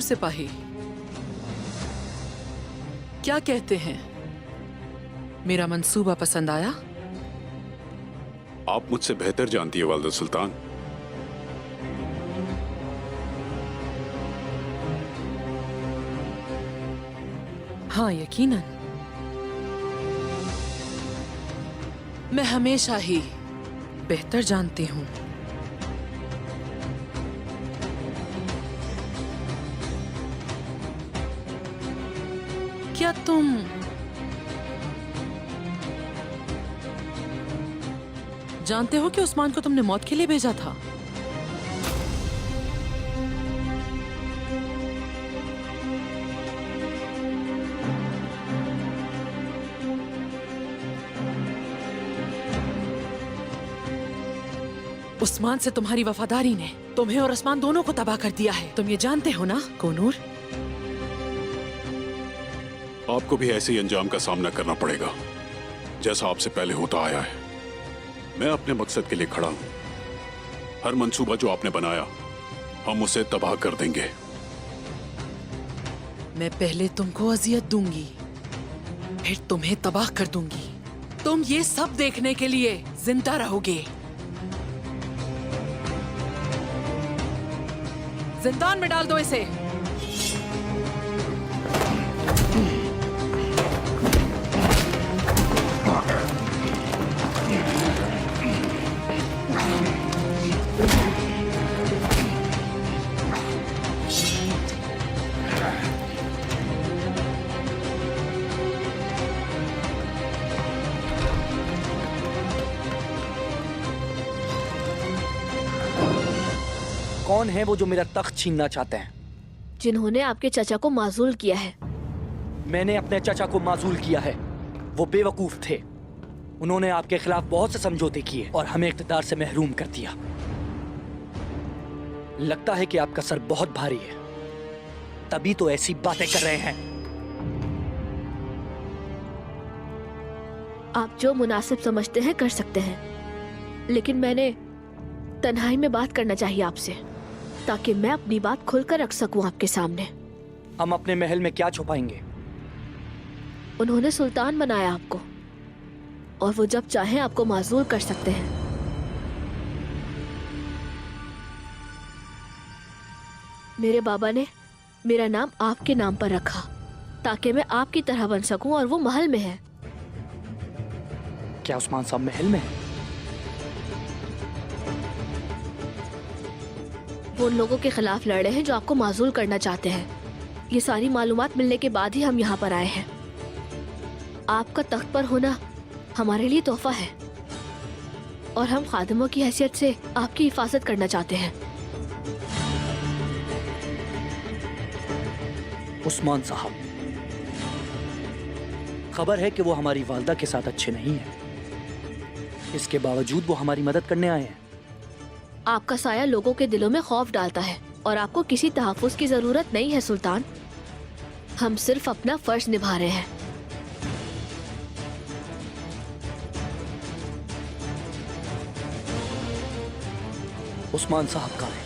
सिपाही, क्या कहते हैं? मेरा मंसूबा पसंद आया? आप मुझसे बेहतर जानती है वालिदा सुल्तान। हाँ, यकीनन। मैं हमेशा ही बेहतर जानती हूं। क्या तुम जानते हो कि उस्मान को तुमने मौत के लिए भेजा था? उस्मान से तुम्हारी वफादारी ने तुम्हें और उस्मान दोनों को तबाह कर दिया है। तुम ये जानते हो ना कोनूर? आपको भी ऐसे ही अंजाम का सामना करना पड़ेगा जैसा आपसे पहले होता आया है। मैं अपने मकसद के लिए खड़ा हूं। हर मंसूबा जो आपने बनाया हम उसे तबाह कर देंगे। मैं पहले तुमको अजियत दूंगी, फिर तुम्हें तबाह कर दूंगी। तुम ये सब देखने के लिए जिंदा रहोगे। जिंदान में डाल दो इसे। कौन है वो जो मेरा तख्त छीनना चाहते हैं? जिन्होंने आपके चाचा को माजूल किया है। मैंने अपने चाचा को माजूल किया है। वो बेवकूफ थे। उन्होंने आपके खिलाफ बहुत से समझौते किए और हमें इख्तिदार से महरूम कर दिया। लगता है कि आपका सर बहुत भारी है, तभी तो ऐसी बातें कर रहे हैं। आप जो मुनासिब समझते हैं कर सकते हैं, लेकिन मैंने तन्हाई में बात करना चाहिए आपसे, ताकि मैं अपनी बात खुलकर रख सकूं आपके सामने। हम अपने महल में क्या छुपाएंगे? उन्होंने सुल्तान बनाया आपको, और वो जब चाहें आपको माजूल कर सकते हैं। मेरे बाबा ने मेरा नाम आपके नाम पर रखा ताकि मैं आपकी तरह बन सकूं, और वो महल में है। क्या उस्मान साहब महल में है? वो उन लोगों के खिलाफ लड़ रहे हैं जो आपको माजूल करना चाहते हैं। ये सारी मालूमात मिलने के बाद ही हम यहाँ पर आए हैं। आपका तख्त पर होना हमारे लिए तोहफा है, और हम खादिमों की हैसियत से आपकी हिफाजत करना चाहते हैं। उस्मान साहब, खबर है कि वो हमारी वालदा के साथ अच्छे नहीं हैं। इसके बावजूद वो हमारी मदद करने आए हैं। आपका साया लोगों के दिलों में खौफ डालता है, और आपको किसी तहफ़्फ़ुज़ की जरूरत नहीं है सुल्तान। हम सिर्फ अपना फर्ज निभा रहे हैं। उस्मान साहब कहाँ हैं?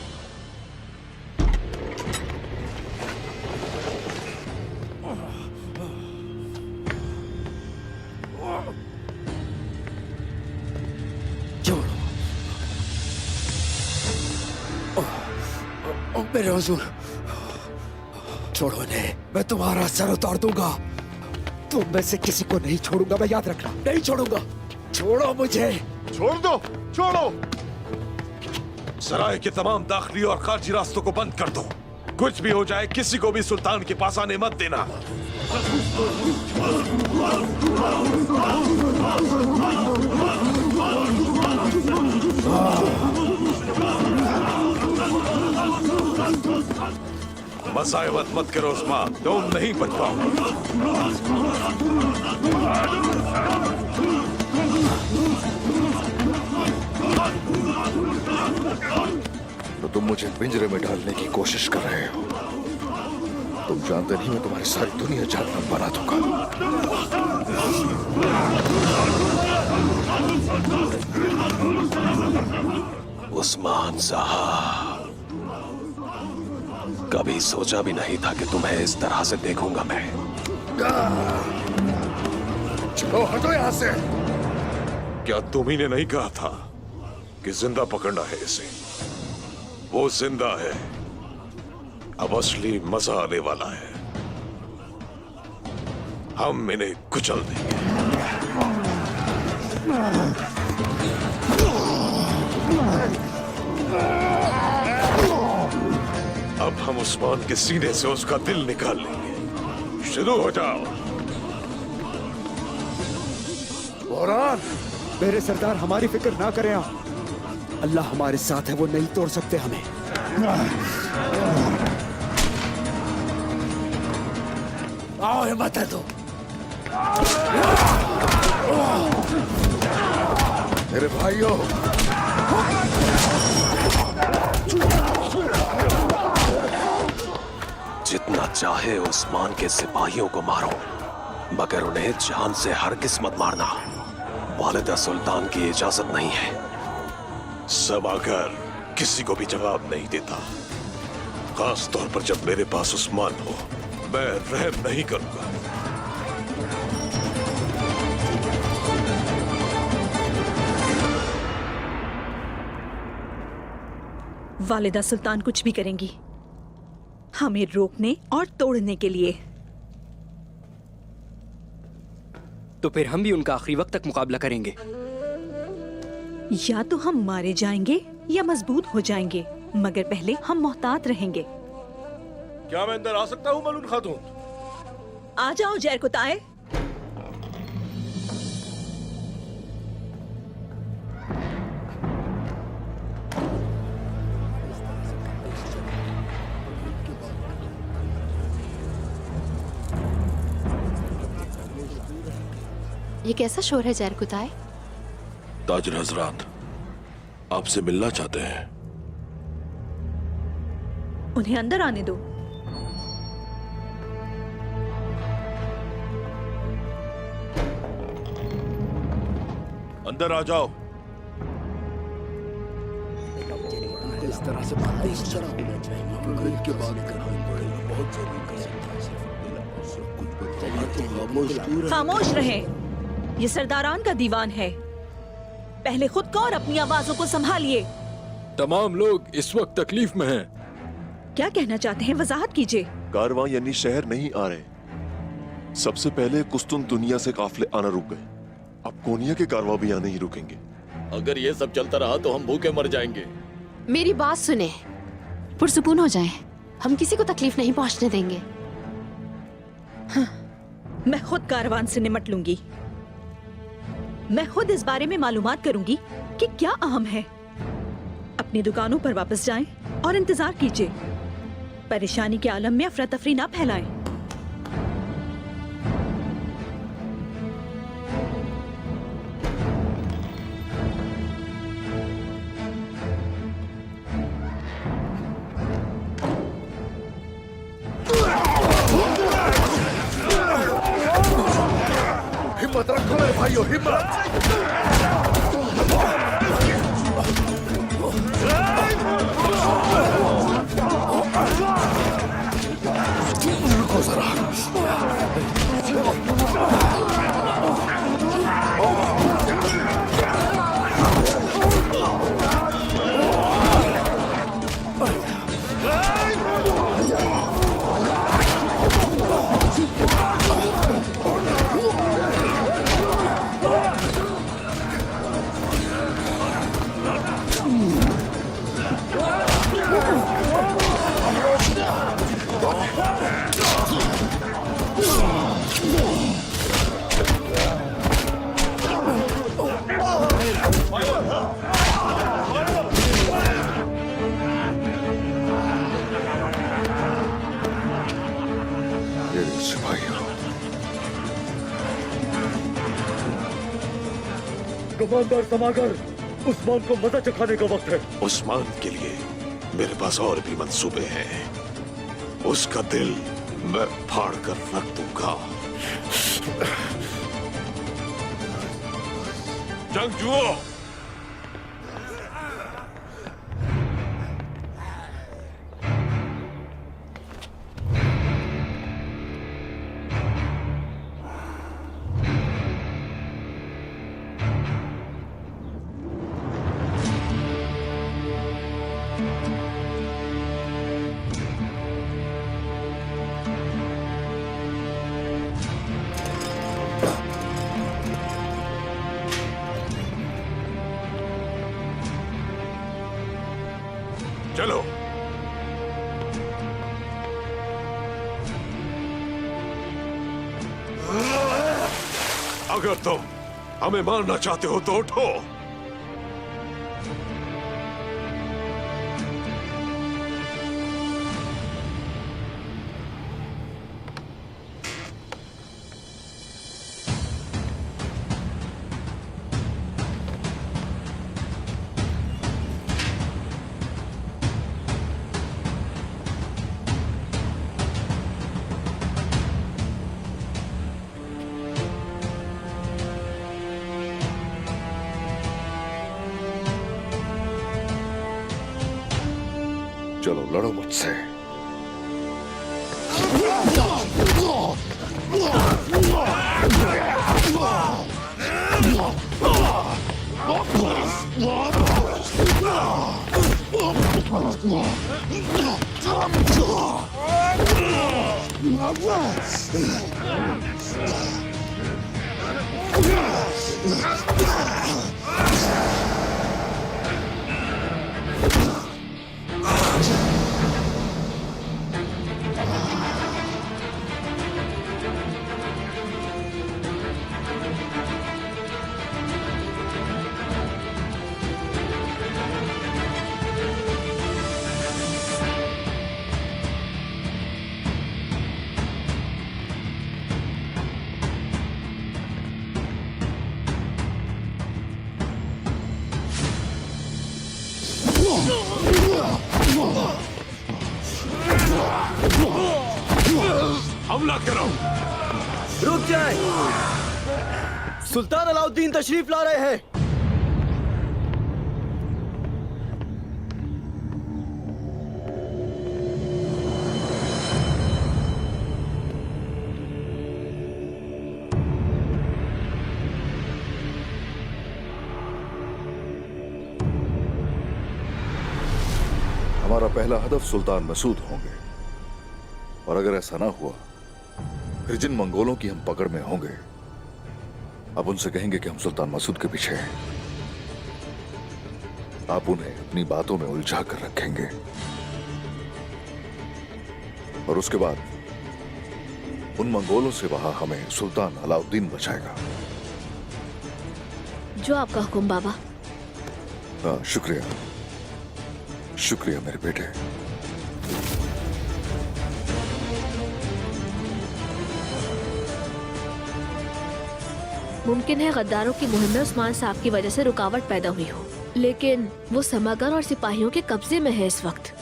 मेरे हुजूर, छोड़ो इन्हें, मैं तुम्हारा सर उतार दूंगा। तुम में से किसी को नहीं छोड़ूंगा, मैं याद रखना, नहीं छोड़ूंगा। छोड़ो मुझे। छोड़ दो, छोड़ो। सराय के तमाम दाखिली और खारजी रास्तों को बंद कर दो। कुछ भी हो जाए किसी को भी सुल्तान के पास आने मत देना। मसायवत मत करो उस्मान, तुम नहीं बच पाओगे। तो तुम मुझे पिंजरे में डालने की कोशिश कर रहे हो। तुम जानते नहीं मैं तुम्हारी सारी दुनिया जहन्नम बना दूंगा। उस्मान साहब, कभी सोचा भी नहीं था कि तुम्हें इस तरह से देखूंगा मैं। चलो हटो यहाँ से। क्या तुम्ही ने नहीं कहा था कि जिंदा पकड़ना है इसे? वो जिंदा है, अब असली मजा आने वाला है। हम इन्हें कुचल देंगे। अब हम उस्मान के सीने से उसका दिल निकाल लेंगे। शुरू हो जाओ। बोरान, मेरे सरदार हमारी फिक्र ना करें आप। अल्लाह हमारे साथ है, वो नहीं तोड़ सकते हमें। आओ हिम्मत है तो। मेरे भाइयों, जितना चाहे उस्मान के सिपाहियों को मारो, मगर उन्हें जान से हरगिज़ मत मारना। वालिदा सुल्तान की इजाजत नहीं है। सब आकर किसी को भी जवाब नहीं देता, खास तौर पर जब मेरे पास उस्मान हो। मैं रहम नहीं करूंगा। वालिदा सुल्तान कुछ भी करेंगी हमें रोकने और तोड़ने के लिए। तो फिर हम भी उनका आखिरी वक्त तक मुकाबला करेंगे। या तो हम मारे जाएंगे या मजबूत हो जाएंगे, मगर पहले हम मोहतात रहेंगे। क्या मैं अंदर आ सकता हूँ मलून खातून? आ जाओ जैर कुताए। ये कैसा शोर है जैर कुताए? ताजर हजरात आपसे मिलना चाहते हैं। उन्हें अंदर आने दो। अंदर आ जाओ। इस तरह से बात नहीं होना चाहिए के बाद बहुत जरूरी। खामोश रहें। ये सरदारान का दीवान है। पहले खुद को और अपनी आवाजों को संभालिए। तमाम लोग इस वक्त तकलीफ में हैं। क्या कहना चाहते हैं, वजाहत कीजिए। कारवां यानी शहर नहीं आ रहे। सबसे पहले कुस्तुन दुनिया से काफिले आना रुक गए, अब कोनिया के कारवां भी आने ही रुकेंगे। अगर ये सब चलता रहा तो हम भूखे मर जाएंगे। मेरी बात सुने, पुरसुकून हो जाएं। हम किसी को तकलीफ नहीं पहुंचने देंगे। हाँ, मैं खुद कारवान से निमट लूंगी। मैं खुद इस बारे में मालूमात करूंगी कि क्या अहम है। अपनी दुकानों पर वापस जाएं और इंतजार कीजिए। परेशानी के आलम में अफरा तफरी ना फैलाएं। हिम्मत रखो मेरे भाइयों, हिम्मत। रुको जरा। कमांडर समागर, उस्मान को मजा चखाने का वक्त है। उस्मान के लिए मेरे पास और भी मंसूबे हैं। उसका दिल मैं फाड़ कर रख दूंगा। जंगजुओ, चलो। अगर तुम हमें मारना चाहते हो तो उठो। चलो लड़ो मुझसे। हमला करो। रुक जाए, सुल्तान अलाउद्दीन तशरीफ ला रहे हैं। हमारा पहला हदफ सुल्तान मसूद होंगे, और अगर ऐसा ना हुआ फिर जिन मंगोलों की हम पकड़ में होंगे अब उनसे कहेंगे कि हम सुल्तान मसूद के पीछे हैं। आप उन्हें अपनी बातों में उलझा कर रखेंगे और उसके बाद उन मंगोलों से वहां हमें सुल्तान अलाउद्दीन बचाएगा। जो आपका हुक्म बाबा। शुक्रिया, शुक्रिया मेरे बेटे। मुमकिन है गद्दारों की मुहिम में उस्मान साहब की वजह से रुकावट पैदा हुई हो, लेकिन वो समागर और सिपाहियों के कब्जे में है इस वक्त।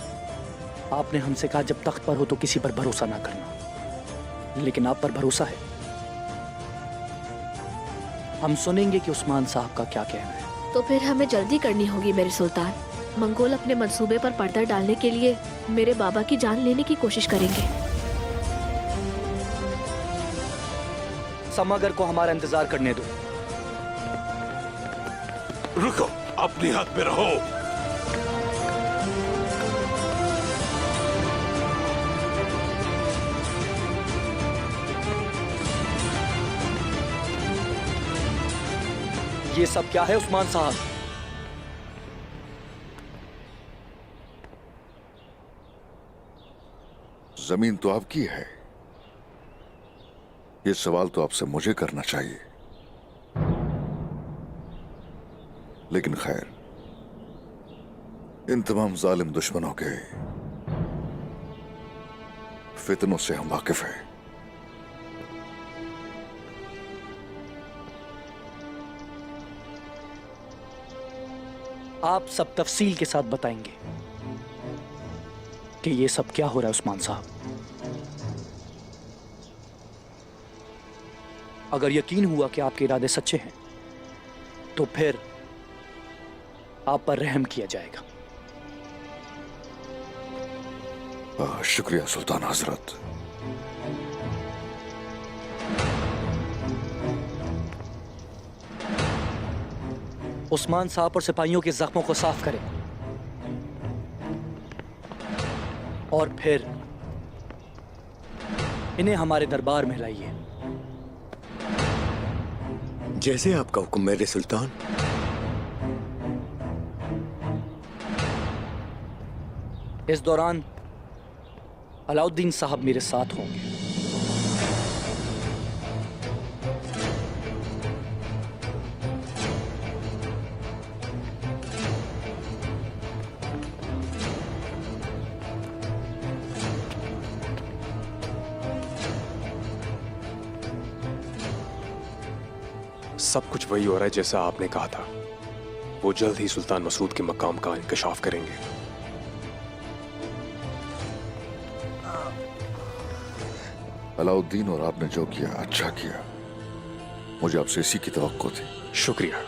आपने हमसे कहा जब तख्त पर हो तो किसी पर भरोसा ना करना, लेकिन आप पर भरोसा है। हम सुनेंगे कि उस्मान साहब का क्या कहना है। तो फिर हमें जल्दी करनी होगी मेरे सुल्तान। मंगोल अपने मंसूबे पर पर्दा डालने के लिए मेरे बाबा की जान लेने की कोशिश करेंगे। समागर को हमारा इंतजार करने दो। रुको, अपनी हाथ में रहो। ये सब क्या है उस्मान साहब? जमीन तो आपकी है, ये सवाल तो आपसे मुझे करना चाहिए, लेकिन खैर इन तमाम जालिम दुश्मनों के फितनों से हम वाकिफ हैं। आप सब तफसील के साथ बताएंगे कि ये सब क्या हो रहा है उस्मान साहब। अगर यकीन हुआ कि आपके इरादे सच्चे हैं तो फिर आप पर रहम किया जाएगा। शुक्रिया सुल्तान हजरत। उस्मान साहब और सिपाहियों के जख्मों को साफ करें और फिर इन्हें हमारे दरबार में लाइए। जैसे आपका हुक्म मेरे सुल्तान। इस दौरान अलाउद्दीन साहब मेरे साथ होंगे। सब कुछ वही हो रहा है जैसा आपने कहा था। वो जल्द ही सुल्तान मसूद के मकाम का इंकशाफ करेंगे। अलाउद्दीन और आपने जो किया अच्छा किया। मुझे आपसे इसी की तवक्को थी। शुक्रिया।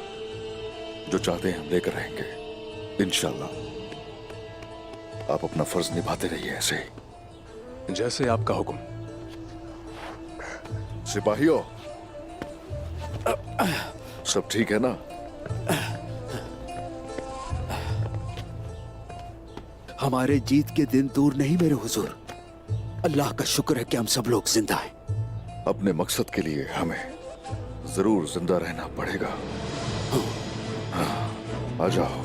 जो चाहते हैं हम लेकर रहेंगे इंशाल्लाह। आप अपना फर्ज निभाते रहिए ऐसे ही। जैसे आपका हुक्म। सिपाहियों, सब ठीक है ना? हमारे जीत के दिन दूर नहीं मेरे हुजूर। अल्लाह का शुक्र है कि हम सब लोग जिंदा हैं। अपने मकसद के लिए हमें जरूर जिंदा रहना पड़ेगा। हाँ, आ जाओ।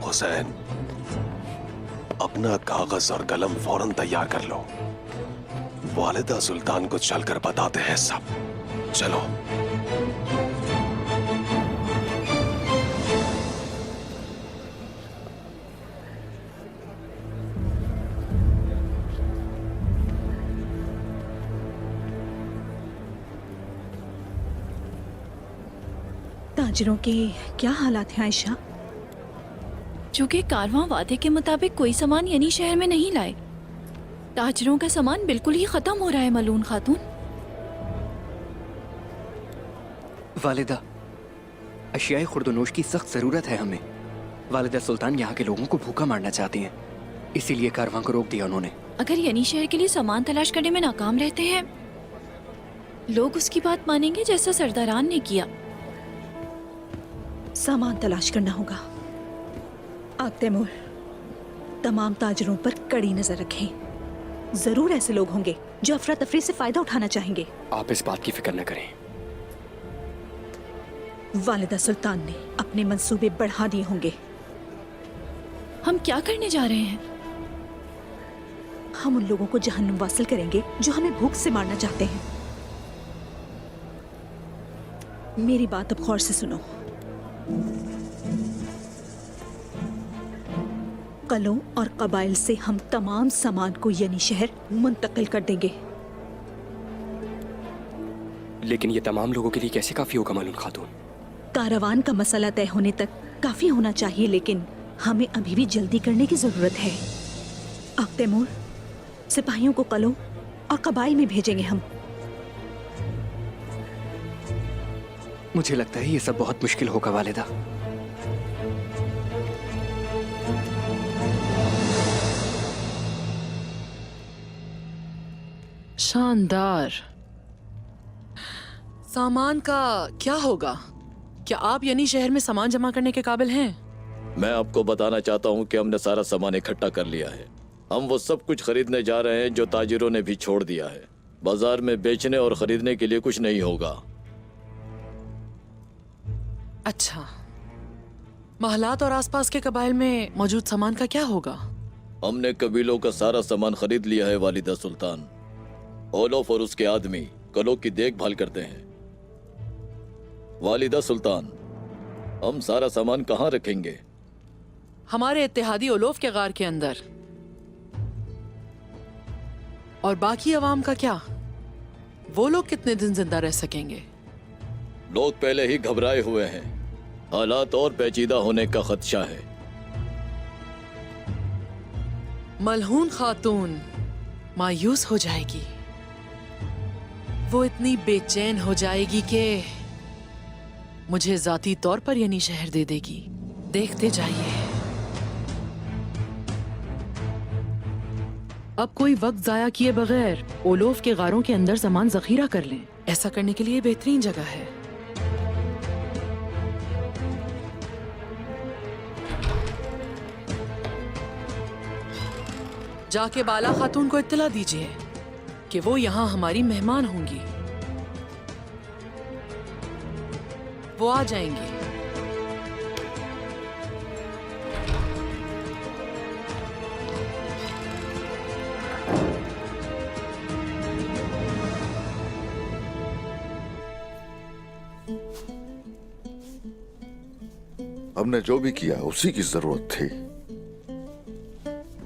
हुसैन, अपना कागज और कलम फौरन तैयार कर लो। वालिदा सुल्तान को चलकर बताते हैं सब। चलो। ताजिरों के क्या हालात हैं आयशा? चूंकि कारवां वादे के मुताबिक कोई सामान यानी शहर में नहीं लाए, ताजरों का सामान बिल्कुल ही खत्म हो रहा है मलून खातून। वालिदा, अशियाए खुर्दनोश की सख्त जरूरत है हमें। वालिदा सुल्तान यहाँ के लोगों को भूखा मारना चाहती हैं, इसीलिए कारवां को रोक दिया उन्होंने। अगर यानी शहर के लिए सामान तलाश करने में नाकाम रहते हैं, लोग उसकी बात मानेंगे जैसा सरदारान ने किया। सामान तलाश करना होगा। आप तैमूर, तमाम ताजरों पर कड़ी नजर रखें। जरूर ऐसे लोग होंगे जो अफरा तफरी से फायदा उठाना चाहेंगे। आप इस बात की फिक्र न करें। वालिदा सुल्तान ने अपने मंसूबे बढ़ा दिए होंगे। हम क्या करने जा रहे हैं? हम उन लोगों को जहन्नुम वासिल करेंगे जो हमें भूख से मारना चाहते हैं। मेरी बात अब गौर से सुनो। कलों और कबाइल से हम तमाम सामान को यानी शहर मुंतकिल कर देंगे। लेकिन ये तमाम लोगों के लिए कैसे काफी होगा मालूम खातून? कारवान का मसला तय होने तक काफी होना चाहिए, लेकिन हमें अभी भी जल्दी करने की जरूरत है। अब तैमूर, सिपाहियों को कलों और कबाइल में भेजेंगे हम। मुझे लगता है ये सब बहुत मुश्किल होगा वालिदा। शानदार। सामान का क्या होगा? क्या आप यानी शहर में सामान जमा करने के काबिल हैं? मैं आपको बताना चाहता हूँ कि हमने सारा सामान इकट्ठा कर लिया है। हम वो सब कुछ खरीदने जा रहे हैं जो ताजिरों ने भी छोड़ दिया है। बाजार में बेचने और खरीदने के लिए कुछ नहीं होगा। अच्छा, महलात और आसपास के कबाइल में मौजूद सामान का क्या होगा? हमने कबीलों का सारा सामान खरीद लिया है वालिदा सुल्तान। ओलोफ और उसके आदमी कलों की देखभाल करते हैं। वालिदा सुल्तान, हम सारा सामान कहाँ रखेंगे? हमारे इत्तेहादी ओलोफ के गार के अंदर। और बाकी अवाम का क्या? वो लोग कितने दिन जिंदा रह सकेंगे? लोग पहले ही घबराए हुए हैं। हालात और पेचीदा होने का खदशा है। मलहून खातून मायूस हो जाएगी। वो इतनी बेचैन हो जाएगी कि मुझे जाती तौर पर यानी शहर दे देगी। देखते जाइए। अब कोई वक्त जाया किए बगैर ओलोफ के गारों के अंदर सामान जखीरा कर लें। ऐसा करने के लिए बेहतरीन जगह है। जाके बाला खातून को इत्तला दीजिए कि वो यहाँ हमारी मेहमान होंगी। वो आ जाएंगी। हमने जो भी किया उसी की जरूरत थी।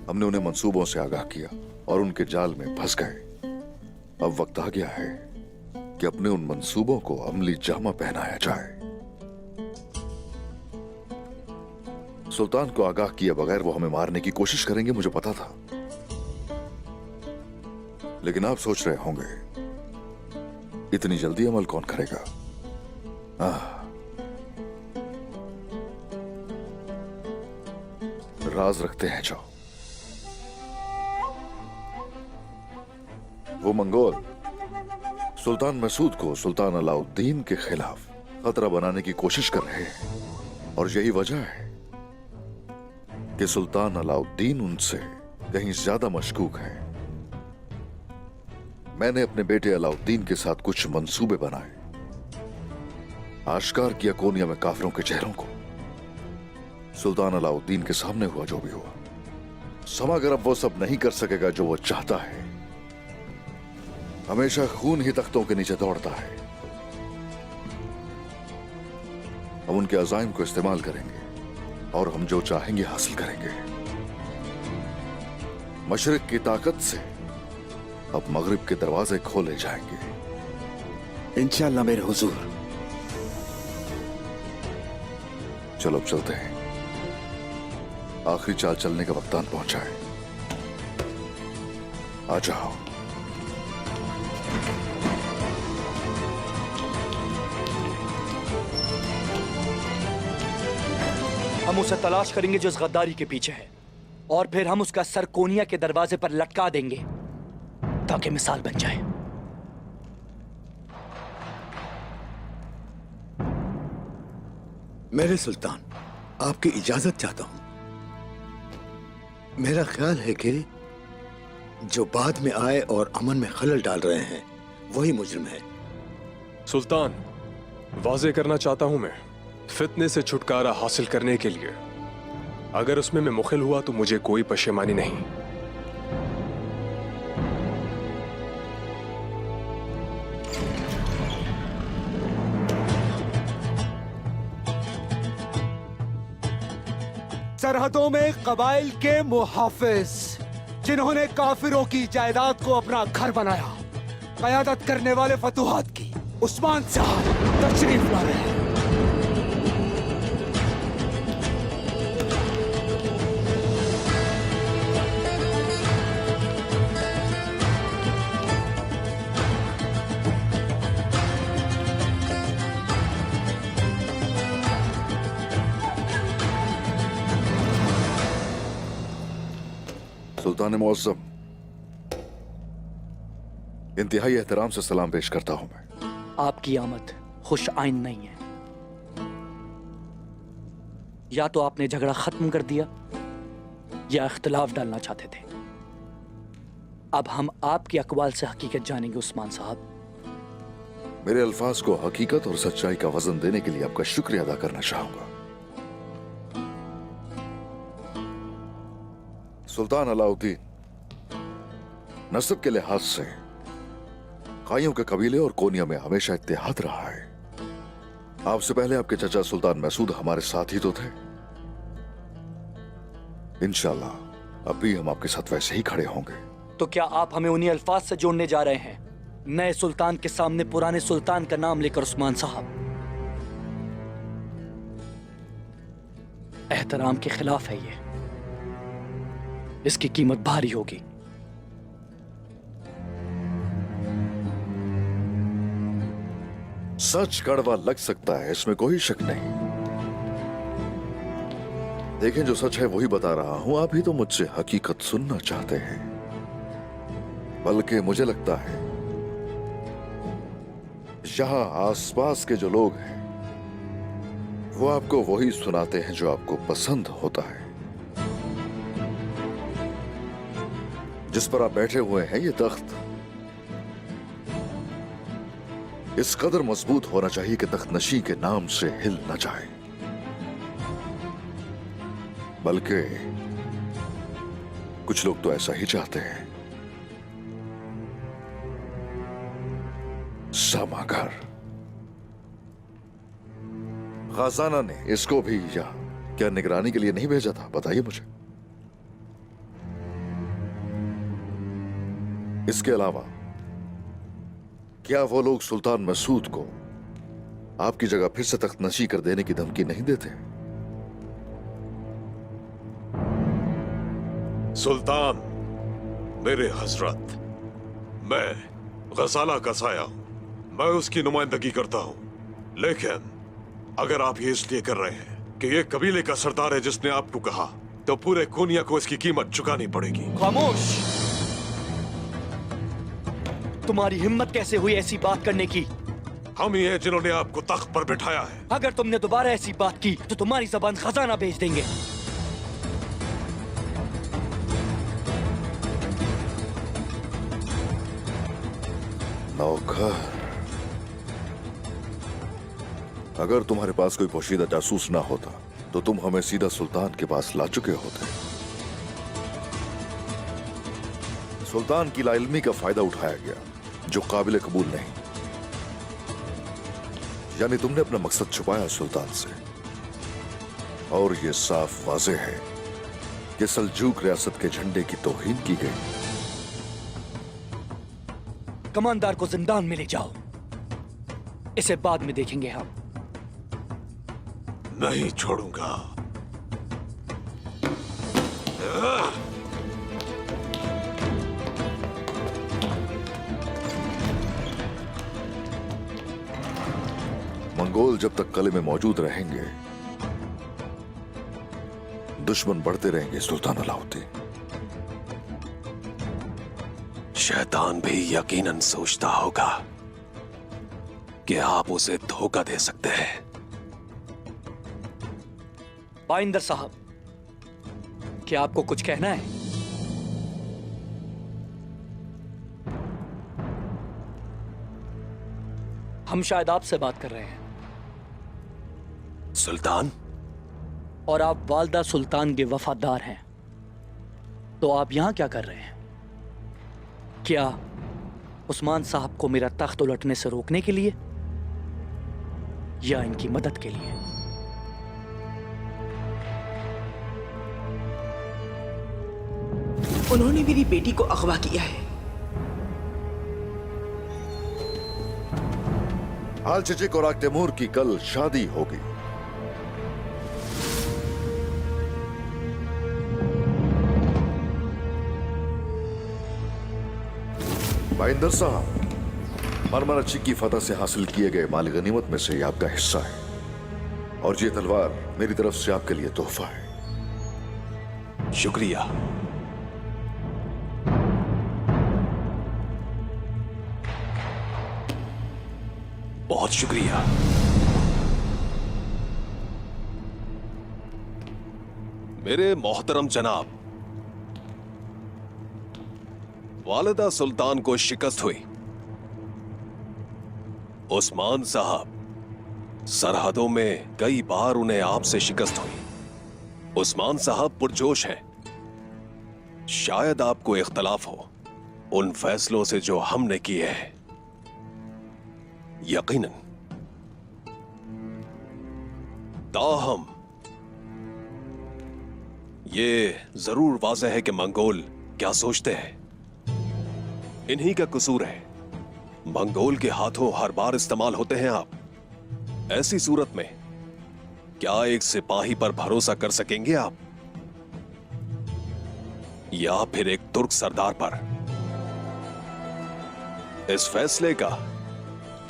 हमने उन्हें मंसूबों से आगाह किया और उनके जाल में फंस गए। अब वक्त आ गया है कि अपने उन मंसूबों को अमली जामा पहनाया जाए। सुल्तान को आगाह किए बगैर वो हमें मारने की कोशिश करेंगे, मुझे पता था। लेकिन आप सोच रहे होंगे इतनी जल्दी अमल कौन करेगा? राज रखते हैं जो। वो मंगोल सुल्तान मसूद को सुल्तान अलाउद्दीन के खिलाफ खतरा बनाने की कोशिश कर रहे हैं और यही वजह है कि सुल्तान अलाउद्दीन उनसे कहीं ज्यादा मशकूक है। मैंने अपने बेटे अलाउद्दीन के साथ कुछ मंसूबे बनाए, आश्कार किया कोनिया में काफिरों के चेहरों को। सुल्तान अलाउद्दीन के सामने हुआ जो भी हुआ। समागर अब वो सब नहीं कर सकेगा जो वो चाहता है। हमेशा खून ही तख्तों के नीचे दौड़ता है। हम उनके अज़ाइम को इस्तेमाल करेंगे और हम जो चाहेंगे हासिल करेंगे। मशरिक की ताकत से अब मगरिब के दरवाजे खोले जाएंगे इंशाअल्लाह मेरे हुजूर। चलो अब चलते हैं। आखिरी चाल चलने का वक्त आन पहुंचा है। आ जाओ। हम उसे तलाश करेंगे जो इस गद्दारी के पीछे है, और फिर हम उसका सर कोनिया के दरवाजे पर लटका देंगे ताकि मिसाल बन जाए। मेरे सुल्तान, आपकी इजाजत चाहता हूं। मेरा ख्याल है कि जो बाद में आए और अमन में खलल डाल रहे हैं वही मुजरिम है। सुल्तान, वाजे करना चाहता हूं मैं, फितने से छुटकारा हासिल करने के लिए अगर उसमें मैं मुखिल हुआ तो मुझे कोई पशेमानी नहीं। सरहदों में कबाइल के मुहाफिज जिन्होंने काफिरों की जायदाद को अपना घर बनाया, कयादत करने वाले फतूहात की उस्मान साहब तशरीफ ला रहे हैं। सुल्तान मुअज़्ज़म, इंतहाई एहतराम से सलाम पेश करता हूं मैं। आपकी आमद खुश आइन नहीं है। या तो आपने झगड़ा खत्म कर दिया या इख्तिलाफ डालना चाहते थे। अब हम आपकी अकवाल से हकीकत जानेंगे उस्मान साहब। मेरे अल्फाज को हकीकत और सच्चाई का वजन देने के लिए आपका शुक्रिया अदा करना चाहूंगा। सुल्तान अलाउद्दीन नस्ब के लिहाज से काइयों के कबीले और कोनिया में हमेशा इत्तेहाद रहा है। आपसे पहले आपके चचा सुल्तान मसूद हमारे साथ ही तो थे। इंशाल्लाह अब भी हम आपके साथ वैसे ही खड़े होंगे। तो क्या आप हमें उन्हीं अल्फाज से जोड़ने जा रहे हैं, नए सुल्तान के सामने पुराने सुल्तान का नाम लेकर? उस्मान साहब, एहतराम के खिलाफ है ये। इसकी कीमत भारी होगी। सच कड़वा लग सकता है, इसमें कोई शक नहीं। देखें, जो सच है वही बता रहा हूं। आप ही तो मुझसे हकीकत सुनना चाहते हैं। बल्कि मुझे लगता है यहां आसपास के जो लोग हैं वो आपको वही सुनाते हैं जो आपको पसंद होता है। जिस पर आप बैठे हुए हैं ये तख्त इस कदर मजबूत होना चाहिए कि तख्त नशी के नाम से हिल न जाए। बल्कि कुछ लोग तो ऐसा ही चाहते हैं। समागर खजाना ने इसको भी या क्या निगरानी के लिए नहीं भेजा था? बताइए मुझे। इसके अलावा क्या वो लोग सुल्तान मसूद को आपकी जगह फिर से तख्त नशी कर देने की धमकी नहीं देते? सुल्तान मेरे हजरत, मैं गजाला का साया हूं, मैं उसकी नुमाइंदगी करता हूं। लेकिन अगर आप ये इसलिए कर रहे हैं कि ये कबीले का सरदार है जिसने आपको कहा, तो पूरे कोनिया को इसकी कीमत चुकानी पड़ेगी। खामोश! तुम्हारी हिम्मत कैसे हुई ऐसी बात करने की? हम ही हैं जिन्होंने आपको तख्त पर बिठाया है। अगर तुमने दोबारा ऐसी बात की तो तुम्हारी जबान खजाना भेज देंगे। नौकर, अगर तुम्हारे पास कोई पोशीदा जासूस ना होता तो तुम हमें सीधा सुल्तान के पास ला चुके होते। सुल्तान की लाइल्मी का फायदा उठाया गया जो काबिल कबूल नहीं। यानी तुमने अपना मकसद छुपाया सुल्तान से, और ये साफ वाज़ेह है कि सल्जूक रियासत के झंडे की तौहीन की गई। कमांडर को जिंदान में ले जाओ, इसे बाद में देखेंगे हम। नहीं छोड़ूंगा। मंगोल जब तक किले में मौजूद रहेंगे, दुश्मन बढ़ते रहेंगे सुल्तान अलाउद्दीन। शैतान भी यकीनन सोचता होगा कि आप उसे धोखा दे सकते हैं। पाइंदर साहब, क्या आपको कुछ कहना है? हम शायद आपसे बात कर रहे हैं। सुल्तान? और आप वालदा सुल्तान के वफादार हैं, तो आप यहां क्या कर रहे हैं? क्या उस्मान साहब को मेरा तख्त उलटने से रोकने के लिए या इनकी मदद के लिए? उन्होंने मेरी बेटी को अगवा किया है। आल चिचिक और आग तैमूर की कल शादी होगी। बाइंदर साहब, मरमराची की फतह से हासिल किए गए माल गनीमत में से आपका हिस्सा है, और ये तलवार मेरी तरफ से आपके लिए तोहफा है। शुक्रिया। बहुत शुक्रिया। मेरे मोहतरम जनाब, वालिदा सुल्तान को शिकस्त हुई। उस्मान साहब सरहदों में कई बार उन्हें आपसे शिकस्त हुई। उस्मान साहब पुरजोश हैं। शायद आपको इख्तलाफ हो उन फैसलों से जो हमने किए हैं। यकीनन। ताहम ये जरूर वाज़ेह है कि मंगोल क्या सोचते हैं। इन्हीं का कसूर है। मंगोल के हाथों हर बार इस्तेमाल होते हैं आप। ऐसी सूरत में क्या एक सिपाही पर भरोसा कर सकेंगे आप, या फिर एक तुर्क सरदार पर? इस फैसले का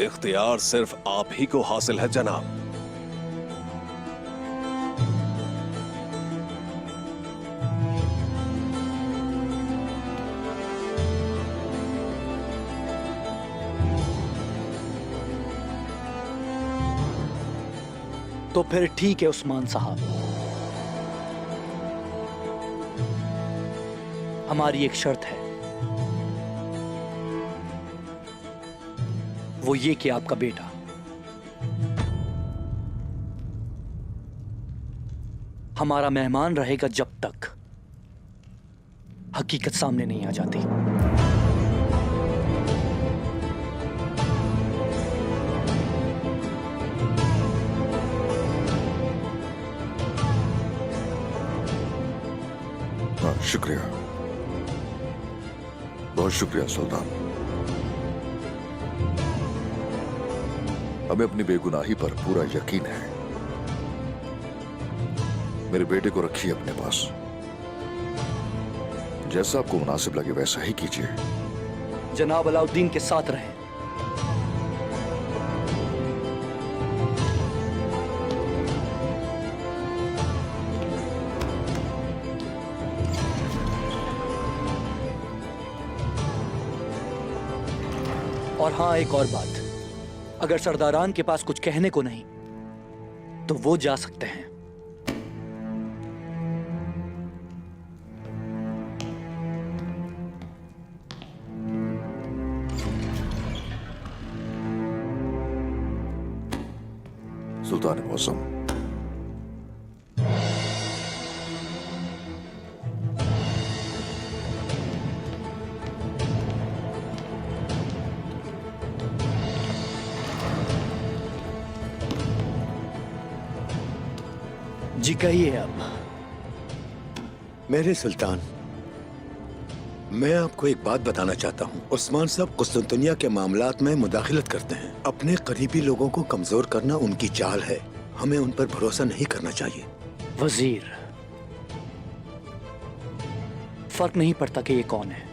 इख्तियार सिर्फ आप ही को हासिल है जनाब। तो फिर ठीक है उस्मान साहब, हमारी एक शर्त है, वो ये कि आपका बेटा हमारा मेहमान रहेगा जब तक हकीकत सामने नहीं आ जाती। हाँ, शुक्रिया, बहुत शुक्रिया सुल्तान। हमें अपनी बेगुनाही पर पूरा यकीन है। मेरे बेटे को रखिए अपने पास, जैसा आपको मुनासिब लगे वैसा ही कीजिए। जनाब अलाउद्दीन के साथ रहें। और हाँ, एक और बात, अगर सरदारान के पास कुछ कहने को नहीं तो वो जा सकते हैं। सुल्तान मौसम, जी कहिए अब। मेरे सुल्तान, मैं आपको एक बात बताना चाहता हूँ। उस्मान साहब कुस्तुनतुनिया के मामलात में मुदाखिलत करते हैं। अपने करीबी लोगों को कमजोर करना उनकी चाल है। हमें उन पर भरोसा नहीं करना चाहिए। वजीर, फर्क नहीं पड़ता कि ये कौन है,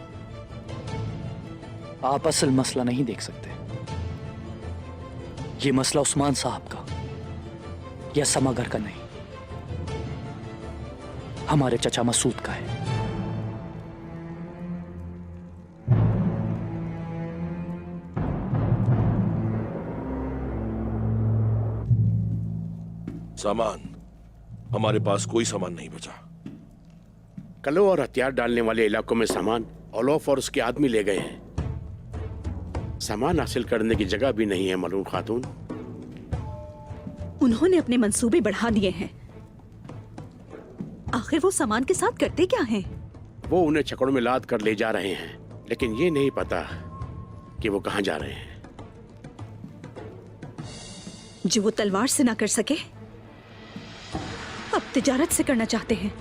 आप असल मसला नहीं देख सकते। ये मसला उस्मान साहब का या समागर का नहीं, हमारे चचा मसूद का है। सामान, हमारे पास कोई सामान नहीं बचा। कलो और हथियार डालने वाले इलाकों में सामान औलौफ और उसके आदमी ले गए हैं। सामान हासिल करने की जगह भी नहीं है मलून खातून। उन्होंने अपने मंसूबे बढ़ा दिए हैं। आखिर वो सामान के साथ करते क्या हैं? वो उन्हें छकड़ों में लाद कर ले जा रहे हैं, लेकिन ये नहीं पता कि वो कहां जा रहे हैं। जो वो तलवार से ना कर सके, अब तिजारत से करना चाहते हैं।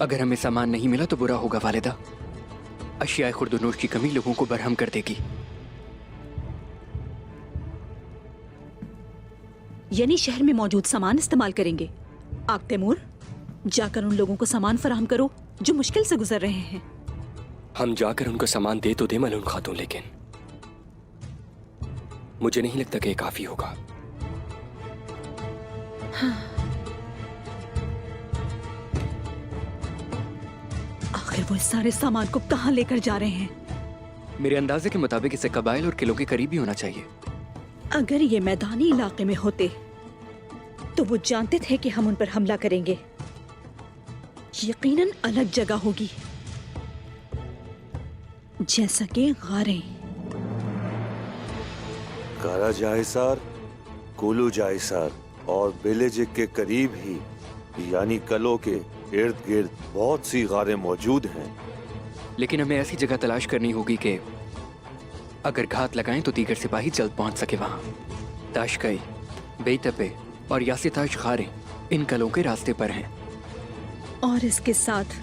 अगर हमें सामान नहीं मिला तो बुरा होगा वालिदा। अशियाए खुर्दनोश की कमी लोगों को बरहम कर देगी। यानी शहर में मौजूद सामान इस्तेमाल करेंगे। आग तैमूर, जाकर उन लोगों को सामान फराहम करो जो मुश्किल से गुजर रहे हैं। हम जाकर उनको सामान दे तो दे मलून खातून, लेकिन मुझे नहीं लगता कि ये काफी होगा। हाँ। आखिर वो इस सारे सामान को कहां लेकर जा रहे हैं? मेरे अंदाजे के मुताबिक इसे कबाइल और किलों के करीब ही होना चाहिए। अगर ये मैदानी इलाके में होते तो वो जानते थे कि हम उन पर हमला करेंगे। यकीनन अलग जगह होगी, जैसा कि गारें। कारा जायसार, कुलू जायसार और बेलेजिक के करीब ही यानी कलो के इर्द गिर्द बहुत सी गारें मौजूद हैं। लेकिन हमें ऐसी जगह तलाश करनी होगी कि अगर घात लगाएं तो दीगर सिपाही जल्द पहुंच सके वहां। ताशकई, बेतपे और यासिताश खारे इन कलों के रास्ते पर हैं। और इसके साथ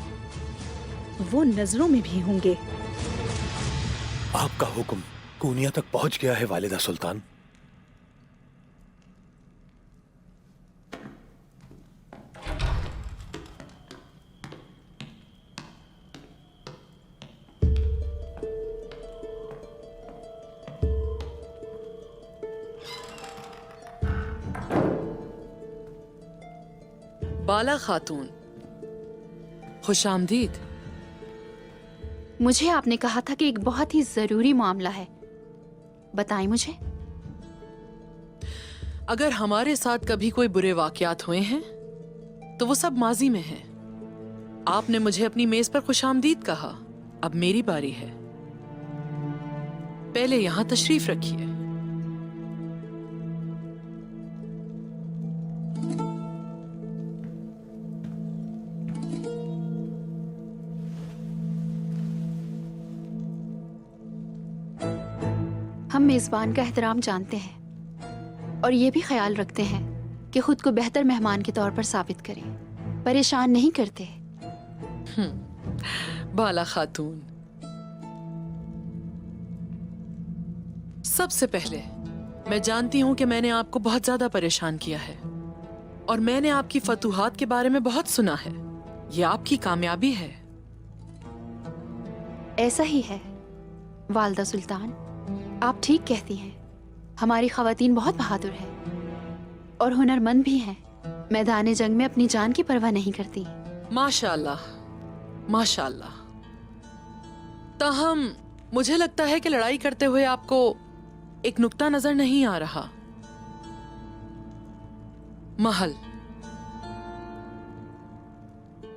वो नजरों में भी होंगे। आपका हुक्म कूनिया तक पहुंच गया है वालिदा सुल्तान। बाला खातून, खुशामदीद। मुझे आपने कहा था कि एक बहुत ही जरूरी मामला है, बताएं मुझे। अगर हमारे साथ कभी कोई बुरे वाकयात हुए हैं तो वो सब माजी में है। आपने मुझे अपनी मेज पर खुशामदीद कहा, अब मेरी बारी है। पहले यहां तशरीफ रखिए। हम मेजबान का एहतराम जानते हैं और ये भी ख्याल रखते हैं कि खुद को बेहतर मेहमान के तौर पर साबित करें। परेशान नहीं करते। बाला खातून, सबसे पहले मैं जानती हूं कि मैंने आपको बहुत ज्यादा परेशान किया है और मैंने आपकी फतूहात के बारे में बहुत सुना है। यह आपकी कामयाबी है। ऐसा ही है वालदा सुल्तान, आप ठीक कहती हैं। हमारी खवातीन बहुत बहादुर है और हुनरमंद भी हैं। मैदान जंग में अपनी जान की परवाह नहीं करती। माशाअल्लाह, माशाअल्लाह। ताहम मुझे लगता है कि लड़ाई करते हुए आपको एक नुक्ता नजर नहीं आ रहा। महल।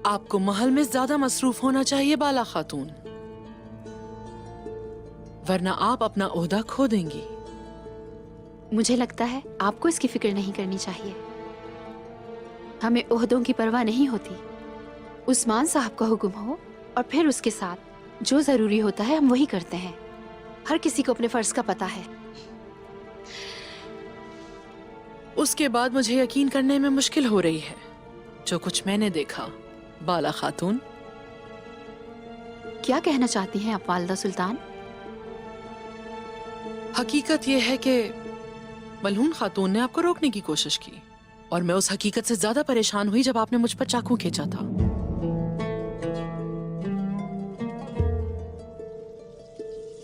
आपको महल में ज्यादा मसरूफ होना चाहिए बाला खातून, वरना आप अपना ओहदा खो देंगी। मुझे लगता है आपको इसकी फिक्र नहीं करनी चाहिए। हमें ओहदों की परवाह नहीं होती। उस्मान साहब का हुक्म हो और फिर उसके साथ जो जरूरी होता है हम वही करते हैं। हर किसी को अपने फर्ज का पता है। उसके बाद मुझे यकीन करने में मुश्किल हो रही है जो कुछ मैंने देखा। बाला खातून, क्या कहना चाहती हैं आप वालदा सुल्तान? हकीकत यह है कि मलहून खातून ने आपको रोकने की कोशिश की और मैं उस हकीकत से ज्यादा परेशान हुई जब आपने मुझ पर चाकू खींचा था।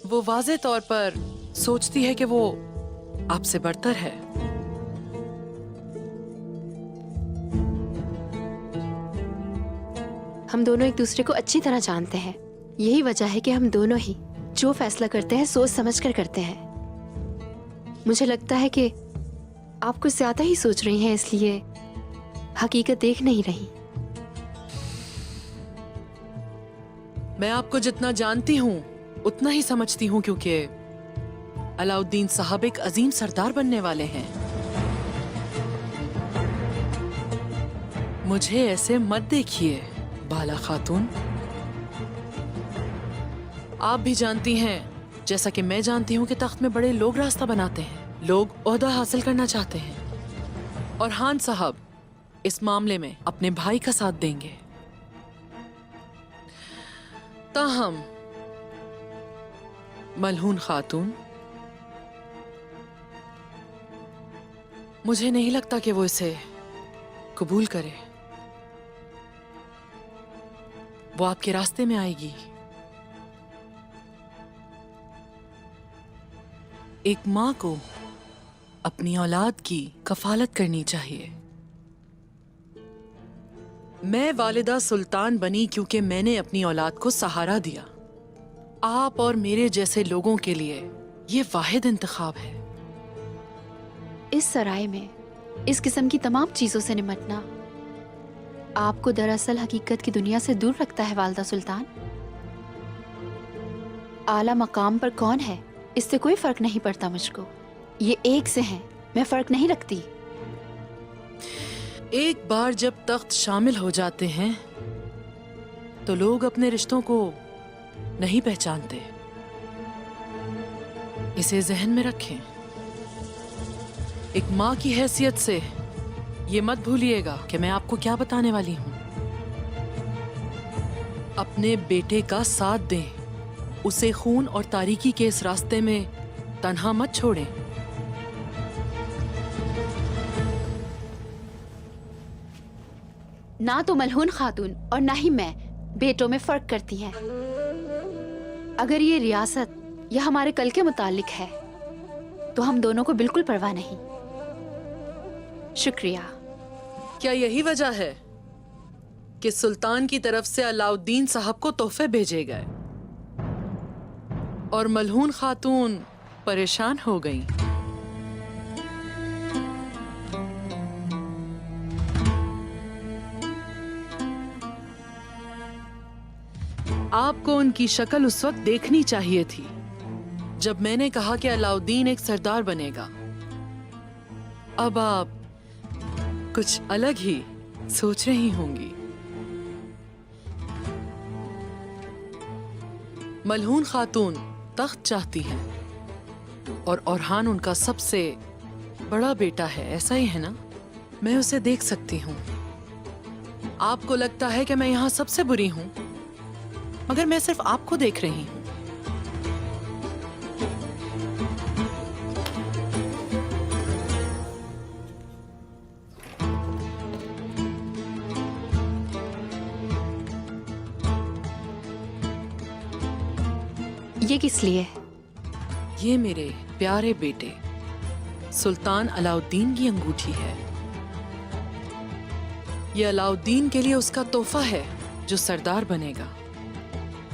वो वाज़े तौर पर सोचती है कि वो आपसे बढ़तर है। हम दोनों एक दूसरे को अच्छी तरह जानते हैं। यही वजह है कि हम दोनों ही जो फैसला करते हैं सोच समझ कर करते हैं। मुझे लगता है कि आप कुछ ज्यादा ही सोच रही हैं, इसलिए हकीकत देख नहीं रही। मैं आपको जितना जानती हूँ उतना ही समझती हूँ, क्योंकि अलाउद्दीन साहब एक अजीम सरदार बनने वाले हैं। मुझे ऐसे मत देखिए बाला खातून। आप भी जानती हैं, जैसा कि मैं जानती हूँ, कि तख्त में बड़े लोग रास्ता बनाते हैं। लोग ओहदा हासिल करना चाहते हैं और खान साहब इस मामले में अपने भाई का साथ देंगे। ताहम मलहून खातून, मुझे नहीं लगता कि वो इसे कबूल करे। वो आपके रास्ते में आएगी। एक माँ को अपनी औलाद की कफालत करनी चाहिए। मैं वालिदा सुल्तान बनी क्योंकि मैंने अपनी औलाद को सहारा दिया। आप और मेरे जैसे लोगों के लिए ये वाहिद इंतखाब है। इस सराय में इस किस्म की तमाम चीजों से निपटना आपको दरअसल हकीकत की दुनिया से दूर रखता है वालदा सुल्तान। आला मकाम पर कौन है इससे कोई फर्क नहीं पड़ता मुझको। ये एक से हैं, मैं फर्क नहीं रखती। एक बार जब तख्त शामिल हो जाते हैं तो लोग अपने रिश्तों को नहीं पहचानते। इसे जहन में रखें। एक माँ की हैसियत से ये मत भूलिएगा कि मैं आपको क्या बताने वाली हूँ। अपने बेटे का साथ दें, उसे खून और तारीकी के इस रास्ते में तन्हा मत छोड़ें। ना तो मलहून खातून और ना ही मैं बेटों में फर्क करती हैं। अगर ये रियासत या हमारे कल के मुतालिक है तो हम दोनों को बिल्कुल परवाह नहीं। शुक्रिया। क्या यही वजह है कि सुल्तान की तरफ से अलाउद्दीन साहब को तोहफे भेजे गए और मलहून खातून परेशान हो गईं? आपको उनकी शक्ल उस वक्त देखनी चाहिए थी जब मैंने कहा कि अलाउद्दीन एक सरदार बनेगा। अब आप कुछ अलग ही सोच रही होंगी। मलहून खातून तख्त चाहती हैं और ओरहान उनका सबसे बड़ा बेटा है, ऐसा ही है ना? मैं उसे देख सकती हूँ। आपको लगता है कि मैं यहाँ सबसे बुरी हूँ, मगर मैं सिर्फ आपको देख रही हूँ। ये किस लिए? ये मेरे प्यारे बेटे सुल्तान अलाउद्दीन की अंगूठी है। ये अलाउद्दीन के लिए उसका तोहफा है जो सरदार बनेगा।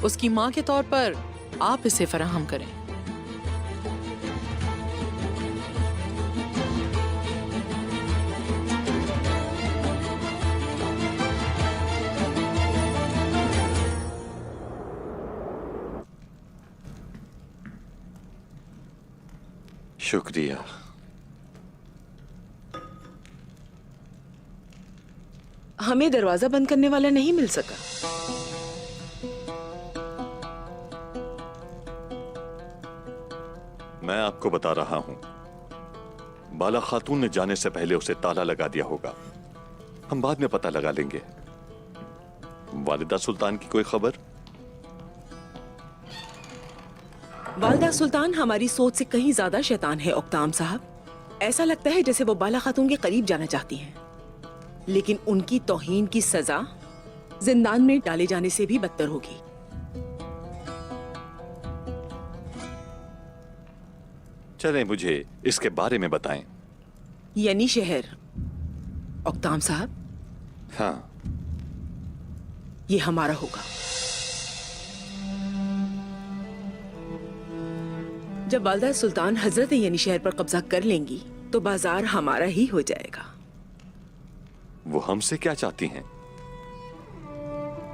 उसकी माँ के तौर पर आप इसे फराहम करें। शुक्रिया। हमें दरवाजा बंद करने वाला नहीं मिल सका। मैं आपको बता रहा हूं, बाला खातून ने जाने से पहले उसे ताला लगा दिया होगा। हम बाद में पता लगा लेंगे। वालिदा सुल्तान की कोई खबर? वालिदा सुल्तान हमारी सोच से कहीं ज्यादा शैतान है ओक्ताम साहब। ऐसा लगता है जैसे वो बाला खातून के करीब जाना चाहती हैं, लेकिन उनकी तौहीन की सजा जिंदान में डाले जाने से भी बदतर होगी। चलें, मुझे इसके बारे में बताएं। यानी शहर ओक्ताम साहब, हाँ, ये हमारा होगा। जब वालिदा सुल्तान हजरत यानी शहर पर कब्जा कर लेंगी तो बाजार हमारा ही हो जाएगा। वो हमसे क्या चाहती हैं?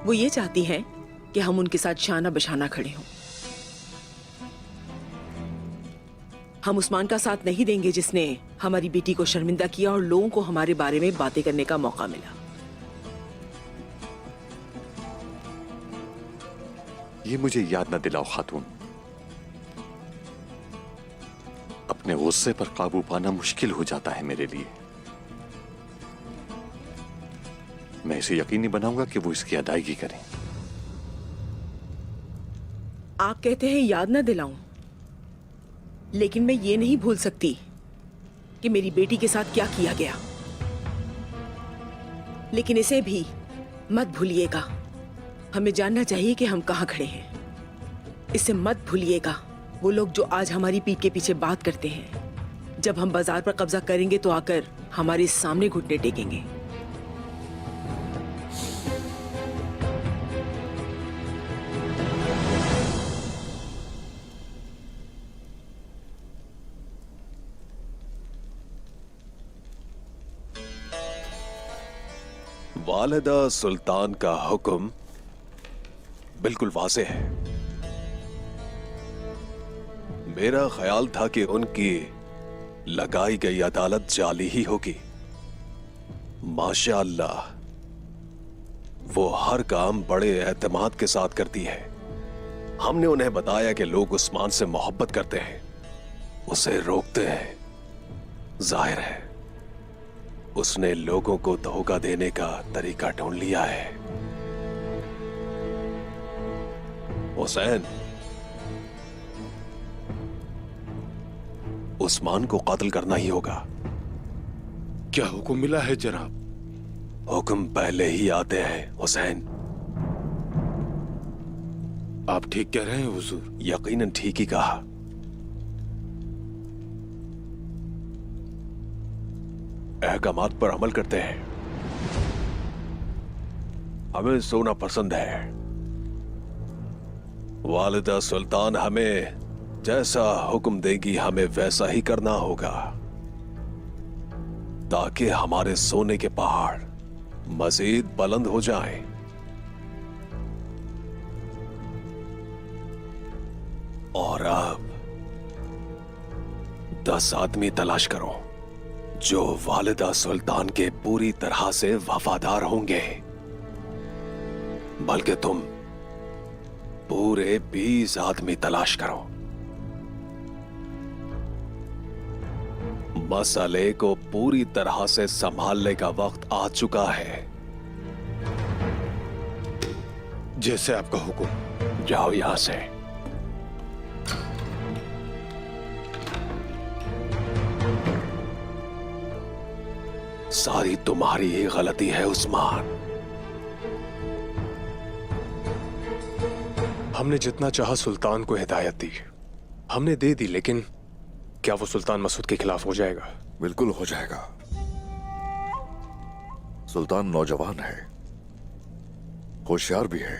वो ये चाहती हैं कि हम उनके साथ शाना बशाना खड़े हों। हम उस्मान का साथ नहीं देंगे जिसने हमारी बेटी को शर्मिंदा किया और लोगों को हमारे बारे में बातें करने का मौका मिला। ये मुझे याद न दिलाओ खातून। अपने गुस्से पर काबू पाना मुश्किल हो जाता है मेरे लिए। मैं इसे यकीनी बनाऊंगा कि वो इसकी अदायगी करें। आप कहते हैं याद न दिलाऊं, लेकिन मैं ये नहीं भूल सकती कि मेरी बेटी के साथ क्या किया गया। लेकिन इसे भी मत भूलिएगा। हमें जानना चाहिए कि हम कहां खड़े हैं। इसे मत भूलिएगा। वो लोग जो आज हमारी पीठ के पीछे बात करते हैं, जब हम बाजार पर कब्जा करेंगे तो आकर हमारे सामने घुटने टेकेंगे। वालिदा सुल्तान का हुक्म बिल्कुल वाज़े है। मेरा ख्याल था कि उनकी लगाई गई अदालत जाली ही होगी। माशाअल्लाह, वो हर काम बड़े एतमाद के साथ करती है। हमने उन्हें बताया कि लोग उस्मान से मोहब्बत करते हैं, उसे रोकते हैं। जाहिर है उसने लोगों को धोखा देने का तरीका ढूंढ लिया है। हुसैन, उस्मान को कत्ल करना ही होगा। क्या हुक्म मिला है जनाब? हुक्म पहले ही आते हैं हुसैन। आप ठीक कह रहे हैं हुजूर। यकीनन ठीक ही कहा। अहकामात पर अमल करते हैं। हमें सोना पसंद है। वालिदा सुल्तान हमें जैसा हुक्म देगी हमें वैसा ही करना होगा, ताकि हमारे सोने के पहाड़ मजीद बुलंद हो जाएं। और अब 10 आदमी तलाश करो जो वालिदा सुल्तान के पूरी तरह से वफादार होंगे। बल्कि तुम पूरे 20 आदमी तलाश करो। मसले को पूरी तरह से संभालने का वक्त आ चुका है। जैसे आपका हुक्म। जाओ यहां से। सारी तुम्हारी ही गलती है उस्मान। हमने जितना चाहा सुल्तान को हिदायत दी, हमने दे दी, लेकिन क्या वो सुल्तान मसूद के खिलाफ हो जाएगा? बिल्कुल हो जाएगा। सुल्तान नौजवान है, होशियार भी है।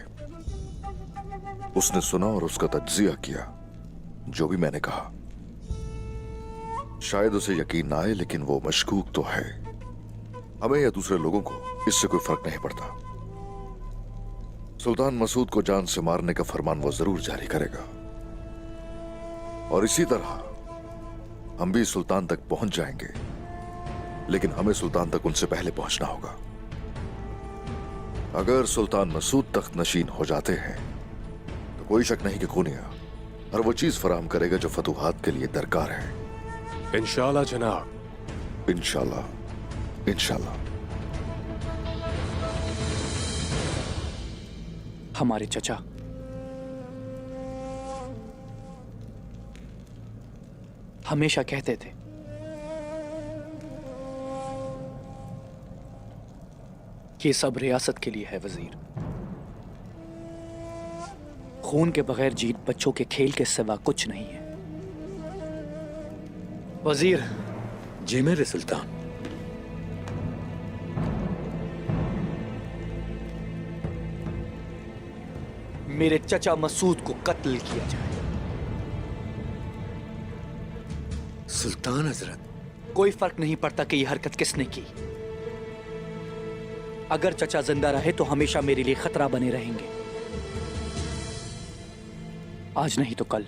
उसने सुना और उसका तज्जिया किया जो भी मैंने कहा। शायद उसे यकीन ना आए, लेकिन वो मशकूक तो है। हमें या दूसरे लोगों को इससे कोई फर्क नहीं पड़ता। सुल्तान मसूद को जान से मारने का फरमान वो जरूर जारी करेगा, और इसी तरह हम भी सुल्तान तक पहुंच जाएंगे, लेकिन हमें सुल्तान तक उनसे पहले पहुंचना होगा। अगर सुल्तान मसूद तख्त नशीन हो जाते हैं तो कोई शक नहीं कि कोनिया हर वो चीज फराहम करेगा जो फतूहात के लिए दरकार है। इंशाल्लाह जनाब। इंशाल्लाह, इंशाल्लाह। हमारे चचा हमेशा कहते थे कि सब रियासत के लिए है वजीर। खून के बगैर जीत बच्चों के खेल के सिवा कुछ नहीं है। वजीर। जी मेरे सुल्तान। मेरे चचा मसूद को कत्ल किया जाए। सुल्तान हजरत, कोई फर्क नहीं पड़ता कि यह हरकत किसने की। अगर चचा जिंदा रहे तो हमेशा मेरे लिए खतरा बने रहेंगे। आज नहीं तो कल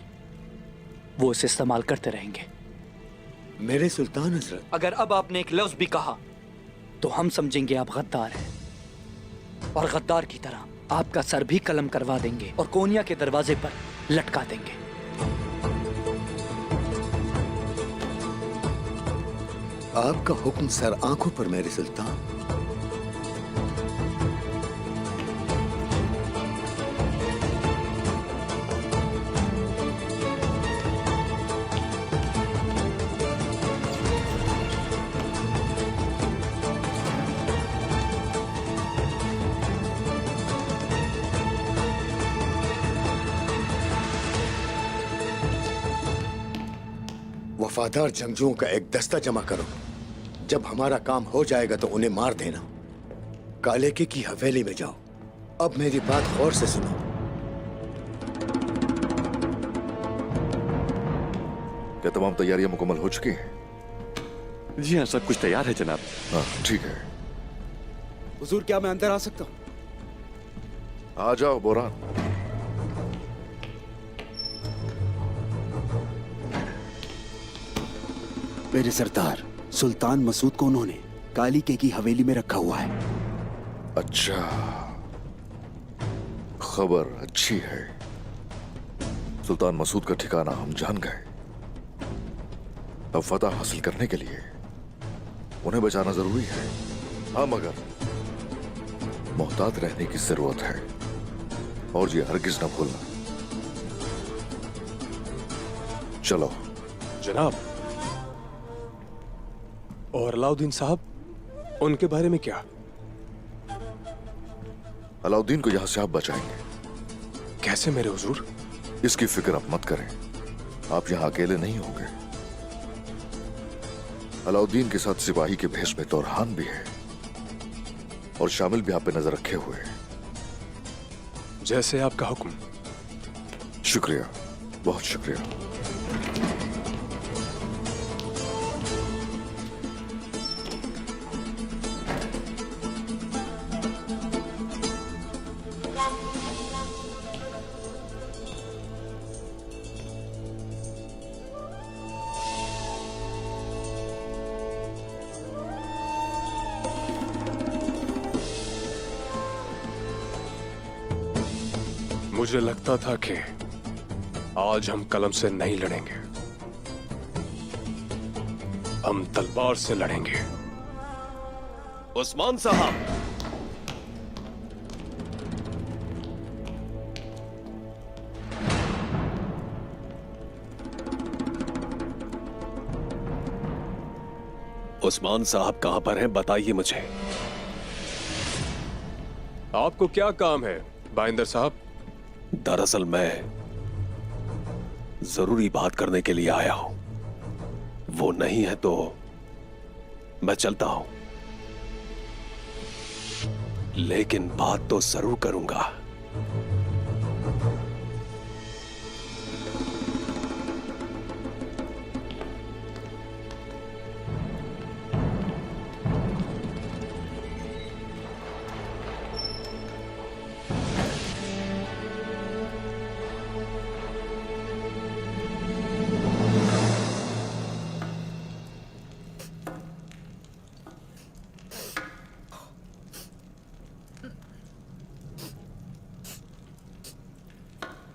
वो इसे इस्तेमाल करते रहेंगे। मेरे सुल्तान हजरत, अगर अब आपने एक लफ्ज भी कहा तो हम समझेंगे आप गद्दार हैं, और गद्दार की तरह आपका सर भी कलम करवा देंगे और कोनिया के दरवाजे पर लटका देंगे। आपका हुक्म सर आंखों पर मेरे सुल्तान। वफादार जंगजुओं का एक दस्ता जमा करो। जब हमारा काम हो जाएगा तो उन्हें मार देना। कालेके की हवेली में जाओ। अब मेरी बात गौर से सुनो। क्या तमाम तैयारियां मुकम्मल हो चुकी हैं? जी हाँ, सब कुछ तैयार है जनाब। हाँ, ठीक है। हुजूर, क्या मैं अंदर आ सकता हूँ? आ जाओ बोरान। मेरे सरदार, सुल्तान मसूद को उन्होंने काली के की हवेली में रखा हुआ है। अच्छा, खबर अच्छी है। सुल्तान मसूद का ठिकाना हम जान गए। अब फतह हासिल करने के लिए उन्हें बचाना जरूरी है। हाँ, मगर मोहतात रहने की जरूरत है, और ये हरगिज न भूलना। चलो जनाब। और अलाउद्दीन साहब, उनके बारे में क्या? अलाउद्दीन को यहां से आप बचाएंगे। कैसे मेरे हुजूर? इसकी फिक्र आप मत करें। आप यहां अकेले नहीं होंगे। अलाउद्दीन के साथ सिपाही के भेष में तोरहान भी है, और शामिल भी आप पे नजर रखे हुए हैं। जैसे आपका हुक्म। शुक्रिया, बहुत शुक्रिया। मुझे लगता था कि आज हम कलम से नहीं लड़ेंगे, हम तलवार से लड़ेंगे। उस्मान साहब, उस्मान साहब कहां पर हैं, बताइए मुझे। आपको क्या काम है बाइंदर साहब? दरअसल मैं जरूरी बात करने के लिए आया हूं। वो नहीं है तो मैं चलता हूं, लेकिन बात तो जरूर करूंगा।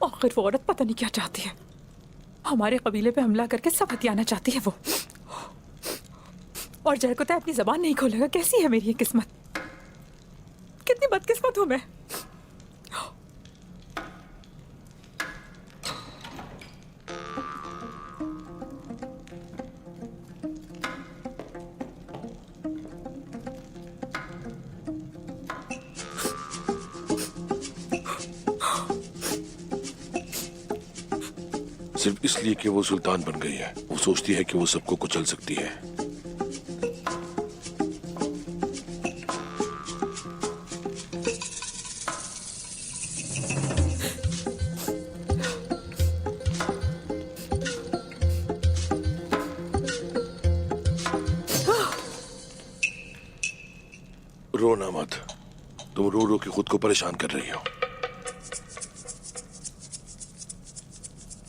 आखिर वो औरत पता नहीं क्या चाहती है। हमारे कबीले पे हमला करके सब हथियाना चाहती है वो। और जय को तो अपनी जबान नहीं खोलेगा। कैसी है मेरी ये किस्मत, कितनी बदकिस्मत हूं मैं। सिर्फ इसलिए कि वो सुल्तान बन गई है, वो सोचती है कि वो सबको कुचल सकती है। रोना मत, तुम रो रो के खुद को परेशान कर रही हो।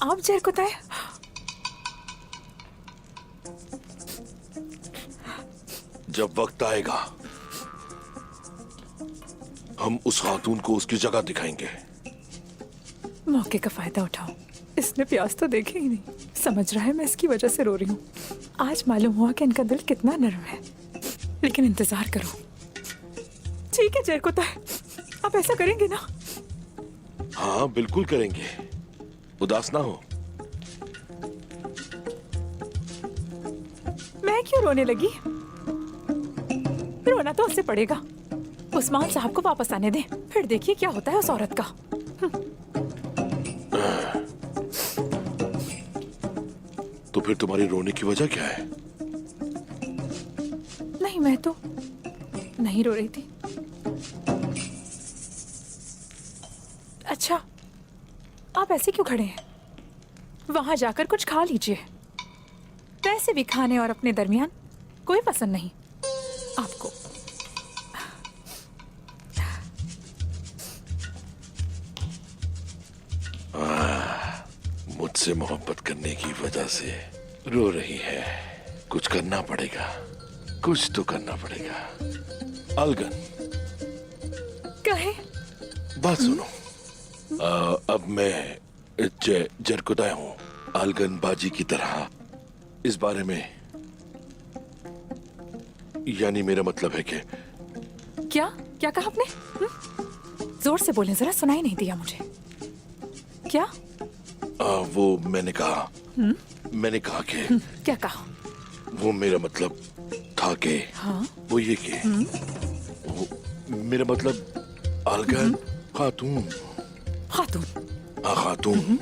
आप जहर को तय जब वक्त आएगा हम उस खातून को उसकी जगह दिखाएंगे। मौके का फायदा उठाओ। इसने प्यास तो देखे ही नहीं, समझ रहा है मैं इसकी वजह से रो रही हूँ। आज मालूम हुआ कि इनका दिल कितना नरम है। लेकिन इंतजार करो। ठीक है जहर को तय, आप ऐसा करेंगे ना? हाँ बिल्कुल करेंगे, उदास ना हो। मैं क्यों रोने लगी? रोना तो उससे पड़ेगा। उस्मान साहब को वापस आने दें, फिर देखिए क्या होता है उस औरत का। तो फिर तुम्हारी रोने की वजह क्या है? नहीं, मैं तो नहीं रो रही थी। अच्छा, आप ऐसे क्यों खड़े हैं? वहां जाकर कुछ खा लीजिए। वैसे भी खाने और अपने दरमियान कोई पसंद नहीं आपको। मुझसे मोहब्बत करने की वजह से रो रही है। कुछ करना पड़ेगा, कुछ तो करना पड़ेगा। अलगन, कहे बात सुनो। अब मैं जरकुदा हूँ, अलगन बाजी की तरह। इस बारे में यानी मेरा मतलब है कि क्या क्या कहा आपने? जोर से बोलें जरा, सुनाई नहीं दिया मुझे। क्या? वो मैंने कहा कि क्या कहा? वो मेरा मतलब था कि हाँ? वो ये कि वो मेरा मतलब अलगन खातून। खातून? हाँ खातून।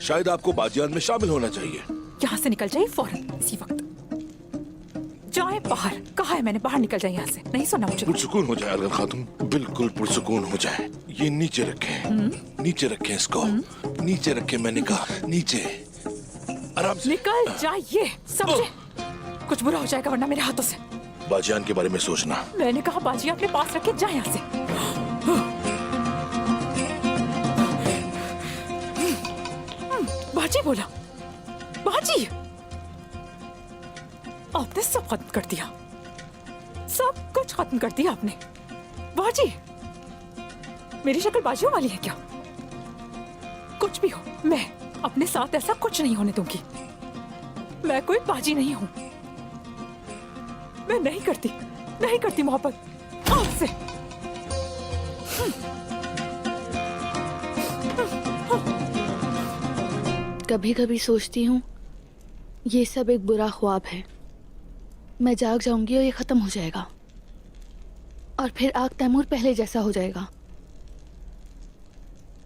शायद आपको बाजियान में शामिल होना चाहिए। यहाँ से निकल जाइए फौरन, इसी वक्त जाए बाहर। कहा है मैंने, बाहर निकल जाए यहाँ से। नहीं सुना मुझे। पुरसुकून हो जाए अलगन खातून, बिल्कुल पुरसुकून हो जाए। ये नीचे रखें, नीचे रखें इसको, नीचे रखें। मैंने कहा नीचे, आराम से। निकल जाइए, समझे? कुछ बुरा हो जाएगा वरना मेरे हाथों से। बाजियान के बारे में सोचना। मैंने कहा बाजी अपने पास रखे, जाए यहाँ से। बाजी बोला, बाजी। आपने सब खत्म कर दिया, सब कुछ खत्म कर दिया आपने। बाजी, मेरी शक्ल बाजियों वाली है क्या? कुछ भी हो, मैं अपने साथ ऐसा कुछ नहीं होने दूंगी। मैं कोई बाजी नहीं हूं। मैं नहीं करती मोहब्बत आपसे। कभी कभी सोचती हूँ ये सब एक बुरा ख्वाब है। मैं जाग जाऊंगी और ये खत्म हो जाएगा, और फिर आग तैमूर पहले जैसा हो जाएगा।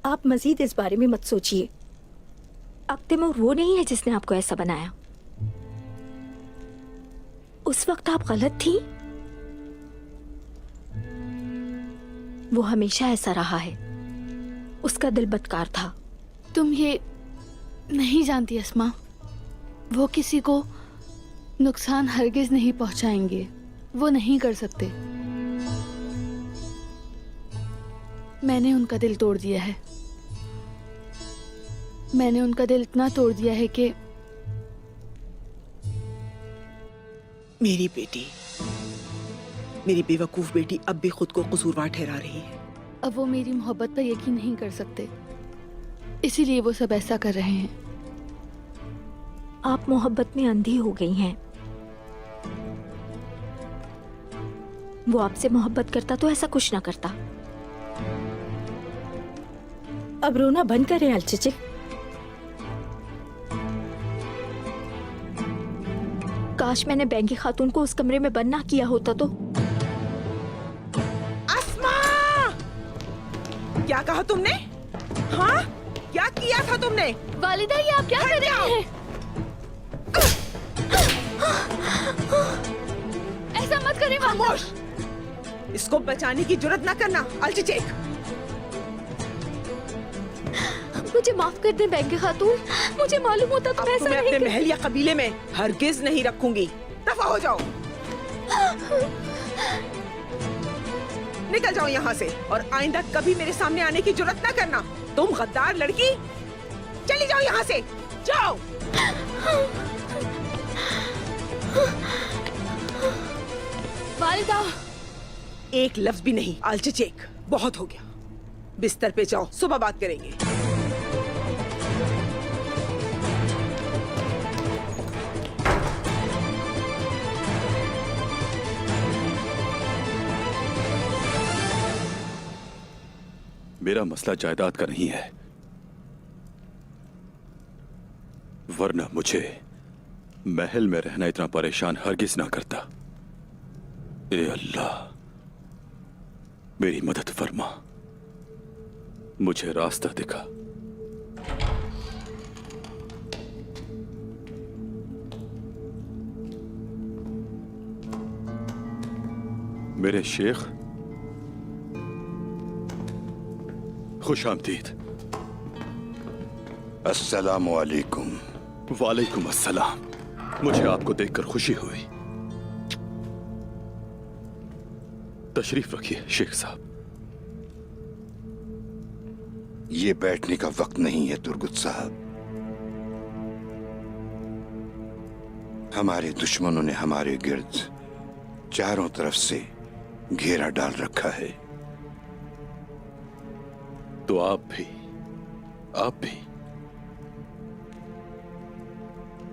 आप मजीद इस बारे में मत सोचिए। आग तैमूर वो नहीं है जिसने आपको ऐसा बनाया। उस वक्त आप गलत थी। वो हमेशा ऐसा रहा है। उसका दिल बदकार था। तुम ये नहीं जानती अस्मा, वो किसी को नुकसान हरगिज नहीं पहुंचाएंगे। वो नहीं कर सकते। मैंने उनका दिल तोड़ दिया है। मैंने उनका दिल इतना तोड़ दिया है कि मेरी बेटी, मेरी बेवकूफ बेटी अब भी खुद को कसूरवार ठहरा रही है। अब वो मेरी मोहब्बत पर यकीन नहीं कर सकते, इसीलिए वो सब ऐसा कर रहे हैं। आप मोहब्बत में अंधी हो गई हैं। वो आपसे मोहब्बत करता तो ऐसा कुछ ना करता। अब रोना बंद करें अलचचे। काश मैंने बैंकी खातून को उस कमरे में बंद ना किया होता तो। अस्मा! क्या कहा तुमने? हाँ? क्या किया था तुमने? वालिदा, ये आप क्या कर रहे हैं? ऐसा मत करें। खामोश! इसको बचाने की जुर्रत ना करना अलचचेक। मुझे माफ कर दे बैंकी खातून, मुझे मालूम होता तो मैं ऐसा तुम्हें नहीं अपने करती। महल या कबीले में हरगिज नहीं रखूंगी। दफा हो जाओ। निकल जाओ यहाँ से और आइंदा कभी मेरे सामने आने की जुर्रत ना करना। तुम गद्दार लड़की, चली जाओ यहाँ से, जाओ। वालिदा, एक लफ्ज भी नहीं अलचचेक, बहुत हो गया। बिस्तर पे जाओ, सुबह बात करेंगे। मेरा मसला जायदाद का नहीं है, वरना मुझे महल में रहना इतना परेशान हरगिज ना करता। ए अल्लाह, मेरी मदद फरमा, मुझे रास्ता दिखा। मेरे शेख, खुश आमदीद। अस्सलाम वालेकुम। वालेकुम अस्सलाम। मुझे आपको देखकर खुशी हुई। तशरीफ रखिए शेख साहब। ये बैठने का वक्त नहीं है तुर्गुत साहब। हमारे दुश्मनों ने हमारे गिर्द चारों तरफ से घेरा डाल रखा है। तो आप भी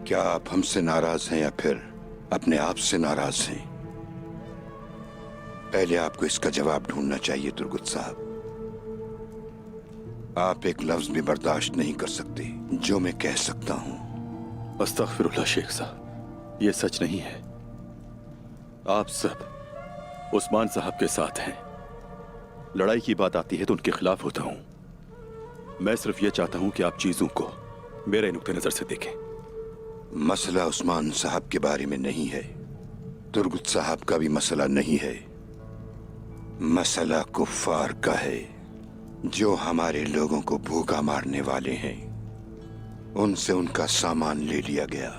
क्या आप हमसे नाराज हैं या फिर अपने आप से नाराज हैं? पहले आपको इसका जवाब ढूंढना चाहिए तुर्गुत साहब। आप एक लफ्ज भी बर्दाश्त नहीं कर सकते जो मैं कह सकता हूं। अस्तगफिरुल्लाह शेख साहब, ये सच नहीं है। आप सब उस्मान साहब के साथ हैं। लड़ाई की बात आती है तो उनके खिलाफ होता हूं। मैं सिर्फ ये चाहता हूं कि आप चीजों को मेरे नुक्ते नजर से देखें। मसला उस्मान साहब के बारे में नहीं है, तुर्गुत साहब का भी मसला नहीं है। मसला कुफ्फार का है जो हमारे लोगों को भूखा मारने वाले हैं। उनसे उनका सामान ले लिया गया।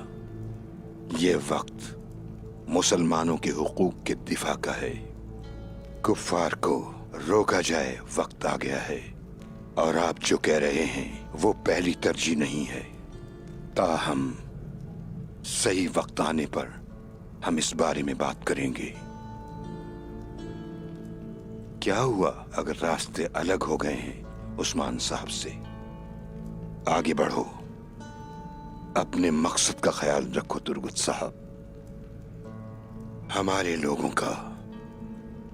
ये वक्त मुसलमानों के हुकूक के दिफा का है। कुफ्फार को रोका जाए, वक्त आ गया है। और आप जो कह रहे हैं वो पहली तरजीह नहीं है। ताहम सही वक्त आने पर हम इस बारे में बात करेंगे। क्या हुआ अगर रास्ते अलग हो गए हैं उस्मान साहब से? आगे बढ़ो, अपने मकसद का ख्याल रखो तुर्गुत साहब। हमारे लोगों का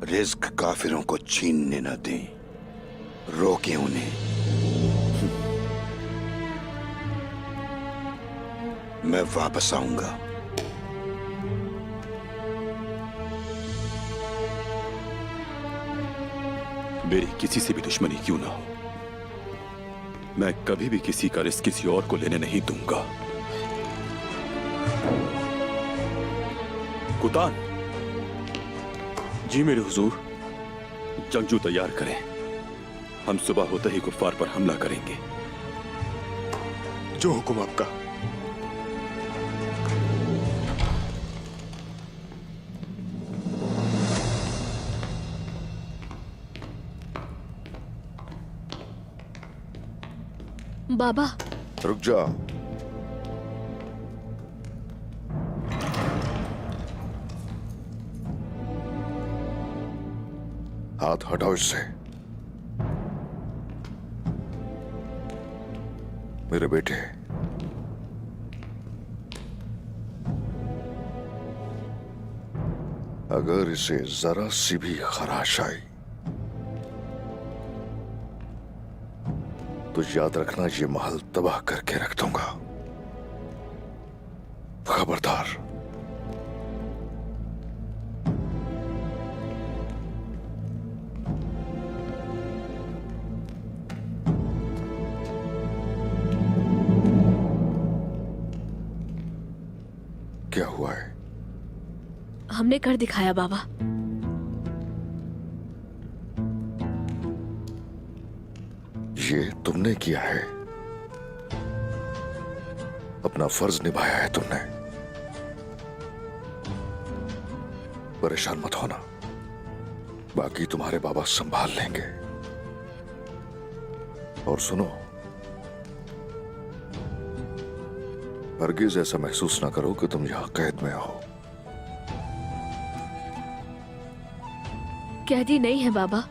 रिज्क काफिरों को छीनने न दें, रोकें उन्हें। मैं वापस आऊंगा। मेरी किसी से भी दुश्मनी क्यों ना हो, मैं कभी भी किसी का रिस्क किसी और को लेने नहीं दूंगा। कुतान। जी मेरे हुजूर। जंगजू तैयार करें, हम सुबह होते ही कुफ्फार पर हमला करेंगे। जो हुक्म आपका। बाबा। रुक जा। हाथ हटाओ इससे। मेरे बेटे, अगर इसे जरा सी भी खराश आई तो याद रखना, ये महल तबाह करके रख दूंगा। खबरदार। क्या हुआ है? हमने कर दिखाया बाबा। ये तुमने किया है, अपना फर्ज निभाया है तुमने। परेशान मत होना, बाकी तुम्हारे बाबा संभाल लेंगे। और सुनो, हरगिज ऐसा महसूस ना करो कि तुम यहां कैद में हो। कैदी नहीं है बाबा।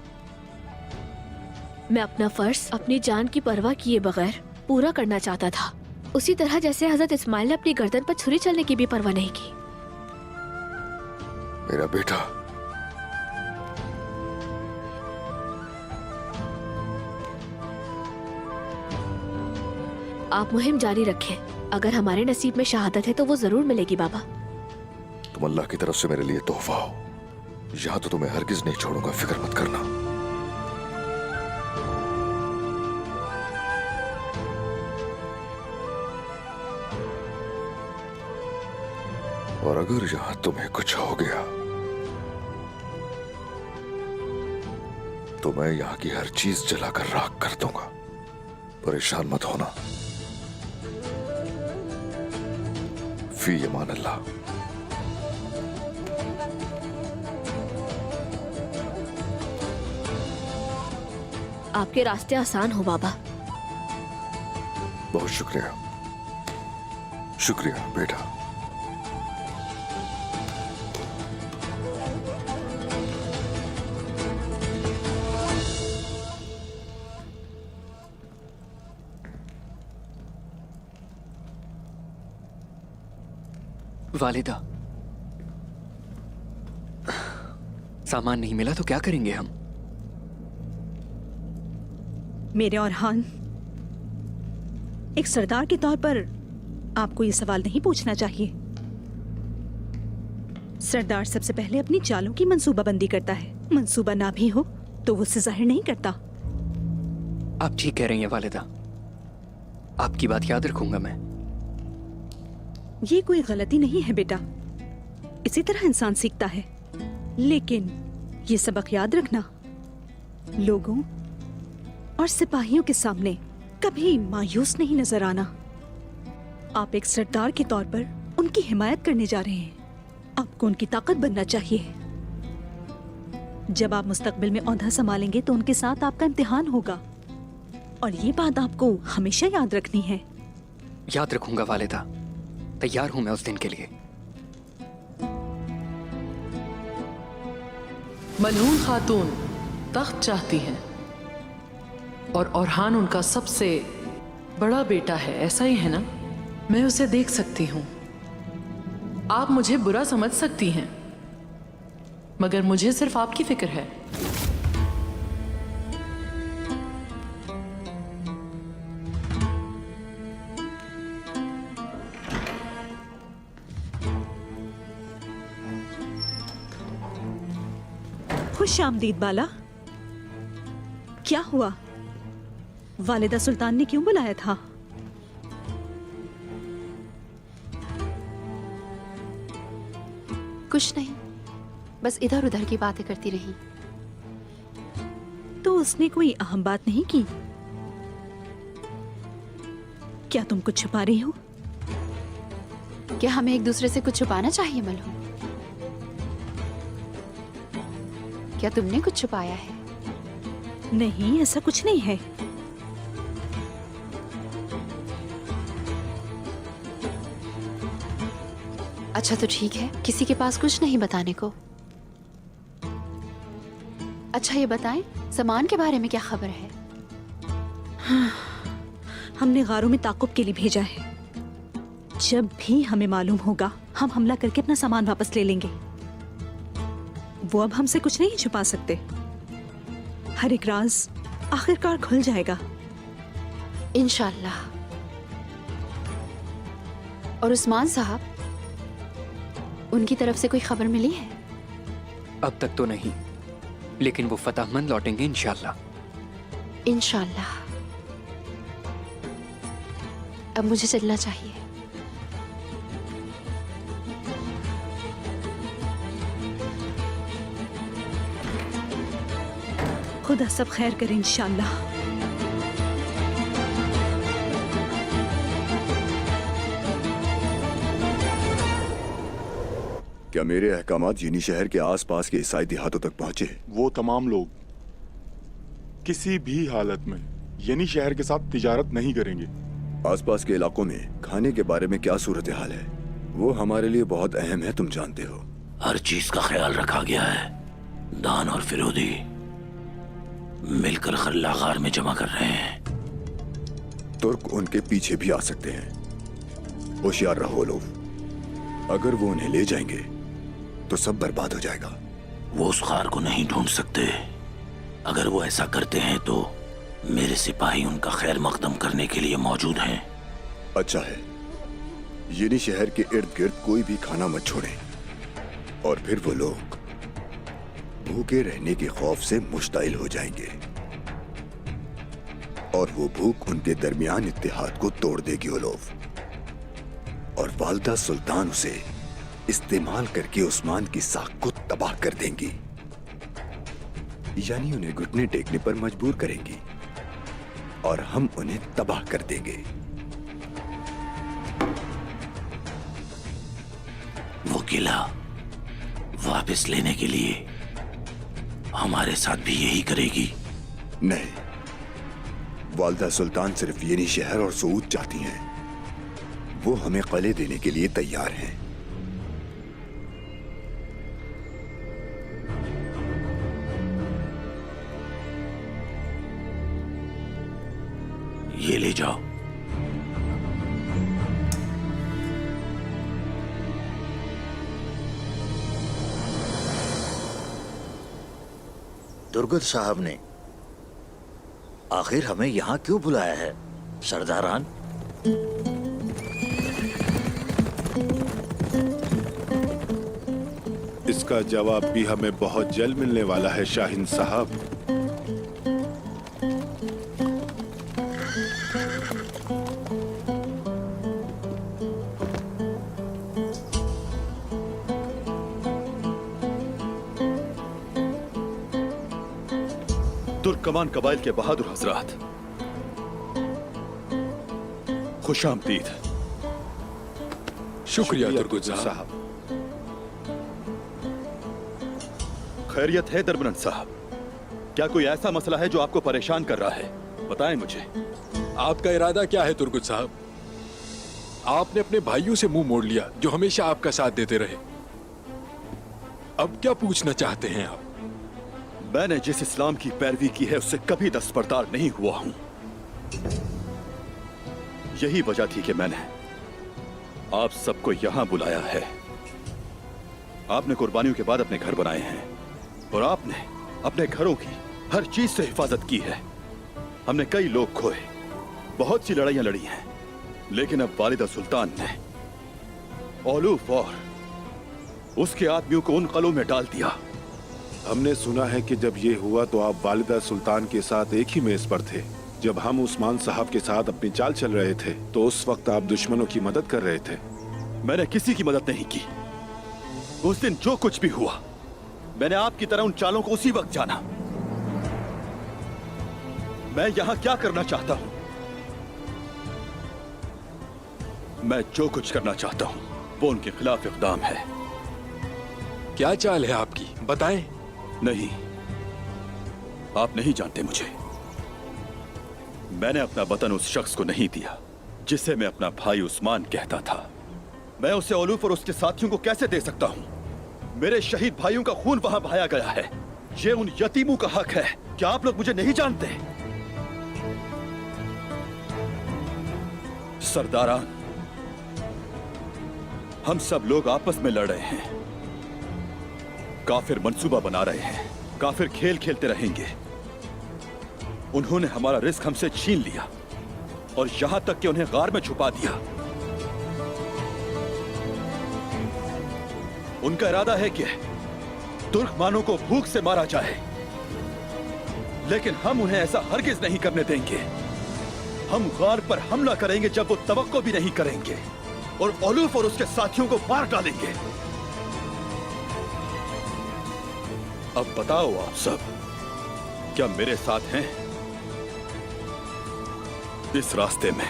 मैं अपना फर्ज अपनी जान की परवाह किए बगैर पूरा करना चाहता था, उसी तरह जैसे हजरत इस्माइल ने अपनी गर्दन पर छुरी चलने की भी परवाह नहीं की। मेरा बेटा, आप मुहिम जारी रखें। अगर हमारे नसीब में शहादत है तो वो जरूर मिलेगी बाबा। तुम अल्लाह की तरफ से मेरे लिए तोहफा हो। यहां तो तुम्हें हरगिज नहीं छोड़ूंगा, फिक्र मत करना। और अगर यहां तुम्हें कुछ हो गया तो मैं यहां की हर चीज जलाकर राख कर दूंगा। परेशान मत होना। फी अमान अल्लाह। आपके रास्ते आसान हो बाबा। बहुत शुक्रिया, शुक्रिया बेटा। वालिदा, सामान नहीं मिला तो क्या करेंगे हम? मेरे और हान, एक सरदार के तौर पर आपको ये सवाल नहीं पूछना चाहिए। सरदार सबसे पहले अपनी चालों की मंसूबाबंदी करता है। मंसूबा ना भी हो तो वो उसे जाहिर नहीं करता। आप ठीक कह रही हैं वालिदा, आपकी बात याद रखूंगा मैं। ये कोई गलती नहीं है बेटा, इसी तरह इंसान सीखता है। लेकिन ये सबक याद रखना, लोगों और सिपाहियों के सामने कभी मायूस नहीं नजर आना। आप एक सरदार के तौर पर उनकी हिमायत करने जा रहे हैं, आपको उनकी ताकत बनना चाहिए। जब आप मुस्तकबिल में ओहदा संभालेंगे तो उनके साथ आपका इम्तिहान होगा, और ये बात आपको हमेशा याद रखनी है। याद रखूंगा वालिदा, तैयार हूं मैं उस दिन के लिए। मलहून खातून तख्त चाहती हैं और औरहान उनका सबसे बड़ा बेटा है, ऐसा ही है ना? मैं उसे देख सकती हूं। आप मुझे बुरा समझ सकती हैं, मगर मुझे सिर्फ आपकी फिक्र है। खुश आमदीद बाला। क्या हुआ? वालिदा सुल्तान ने क्यों बुलाया था? कुछ नहीं, बस इधर उधर की बातें करती रही। तो उसने कोई अहम बात नहीं की? क्या तुम कुछ छुपा रही हो? क्या हमें एक दूसरे से कुछ छुपाना चाहिए मलहूम? क्या तुमने कुछ छुपाया है? नहीं, ऐसा कुछ नहीं है। अच्छा तो ठीक है, किसी के पास कुछ नहीं बताने को। अच्छा ये बताएं, सामान के बारे में क्या खबर है? हाँ, हमने गारों में ताकुब के लिए भेजा है। जब भी हमें मालूम होगा हम हमला करके अपना सामान वापस ले लेंगे। वो अब हमसे कुछ नहीं छुपा सकते। हर एक राज आखिरकार खुल जाएगा इंशाल्लाह। और उस्मान साहब, उनकी तरफ से कोई खबर मिली है? अब तक तो नहीं, लेकिन वो फतहमंद लौटेंगे इंशाल्लाह। इंशाल्लाह। अब मुझे चलना चाहिए। खुदा सब खैर करे इंशाल्लाह। क्या मेरे अहकामात यनी शहर के आसपास के ईसाई देहातों तक पहुंचे? वो तमाम लोग किसी भी हालत में यनी शहर के साथ तिजारत नहीं करेंगे। आसपास के इलाकों में खाने के बारे में क्या सूरत हाल है? वो हमारे लिए बहुत अहम है, तुम जानते हो। हर चीज का ख्याल रखा गया है। दान और फिरोदी मिलकर खल्लागार में जमा कर रहे हैं। तुर्क उनके पीछे भी आ सकते हैं। होशियार रहो लोग। अगर वो उन्हें ले जाएंगे तो सब बर्बाद हो जाएगा। वो उस खार को नहीं ढूंढ सकते। अगर वो ऐसा करते हैं तो मेरे सिपाही उनका खैर मकदम करने के लिए मौजूद हैं। अच्छा है, यनी शहर के इर्द गिर्द कोई भी खाना मत छोड़ें, और फिर वो लोग भूखे रहने के खौफ से मुश्ताइल हो जाएंगे, और वो भूख उनके दरमियान इत्तेहाद को तोड़ देगी उलोफ। और वालिदा सुल्तान उसे इस्तेमाल करके उस्मान की साख को तबाह कर देंगी, यानी उन्हें घुटने टेकने पर मजबूर करेंगी, और हम उन्हें तबाह कर देंगे। वो किला वापस लेने के लिए हमारे साथ भी यही करेगी? नहीं, वालिदा सुल्तान सिर्फ यनी शहर और सऊद चाहती हैं। वो हमें कले देने के लिए तैयार हैं। ये ले जाओ। दुर्गत साहब ने आखिर हमें यहाँ क्यों बुलाया है सरदारान? इसका जवाब भी हमें बहुत जल्द मिलने वाला है शाहीन साहब। तुर्कमान कबाइल के बहादुर हजरात, खुशामदीद। शुक्रिया तुर्गुत साहब। खैरियत है दरबनंद साहब? क्या कोई ऐसा मसला है जो आपको परेशान कर रहा है? बताएं मुझे। आपका इरादा क्या है तुर्गुत साहब? आपने अपने भाइयों से मुंह मोड़ लिया जो हमेशा आपका साथ देते रहे। अब क्या पूछना चाहते हैं आप? मैंने जिस इस्लाम की पैरवी की है उससे कभी दस्तबरदार नहीं हुआ हूं। यही वजह थी कि मैंने आप सबको यहां बुलाया है। आपने कुर्बानियों के बाद अपने घर बनाए हैं, और आपने अपने घरों की हर चीज से हिफाजत की है। हमने कई लोग खोए, बहुत सी लड़ाइयां लड़ी हैं, लेकिन अब वालिदा सुल्तान ने ओलूफ और उसके आदमियों को उन कलों में डाल दिया हमने सुना है कि जब ये हुआ तो आप वालिदा सुल्तान के साथ एक ही मेज पर थे। जब हम उस्मान साहब के साथ अपनी चाल चल रहे थे तो उस वक्त आप दुश्मनों की मदद कर रहे थे। मैंने किसी की मदद नहीं की। उस दिन जो कुछ भी हुआ, मैंने आपकी तरह उन चालों को उसी वक्त जाना। मैं यहां क्या करना चाहता हूं? मैं जो कुछ करना चाहता हूं वो उनके खिलाफ इक़दाम है। क्या चाल है आपकी, बताएं। नहीं, आप नहीं जानते मुझे। मैंने अपना वतन उस शख्स को नहीं दिया जिसे मैं अपना भाई उस्मान कहता था। मैं उसे औलूफ और उसके साथियों को कैसे दे सकता हूं? मेरे शहीद भाइयों का खून वहां बहाया गया है। ये उन यतीमों का हक है। क्या आप लोग मुझे नहीं जानते? सरदारान, हम सब लोग आपस में लड़ रहे हैं। काफिर मंसूबा बना रहे हैं। काफिर खेल खेलते रहेंगे। उन्होंने हमारा रिस्क हमसे छीन लिया और यहां तक कि उन्हें गार में छुपा दिया। उनका इरादा है कि तुर्कमानों को भूख से मारा जाए, लेकिन हम उन्हें ऐसा हरगिज नहीं करने देंगे। हम गार पर हमला करेंगे जब वो तवक्को भी नहीं करेंगे और औलूफ और उसके साथियों को मार डालेंगे। अब बताओ आप सब, क्या मेरे साथ हैं इस रास्ते में?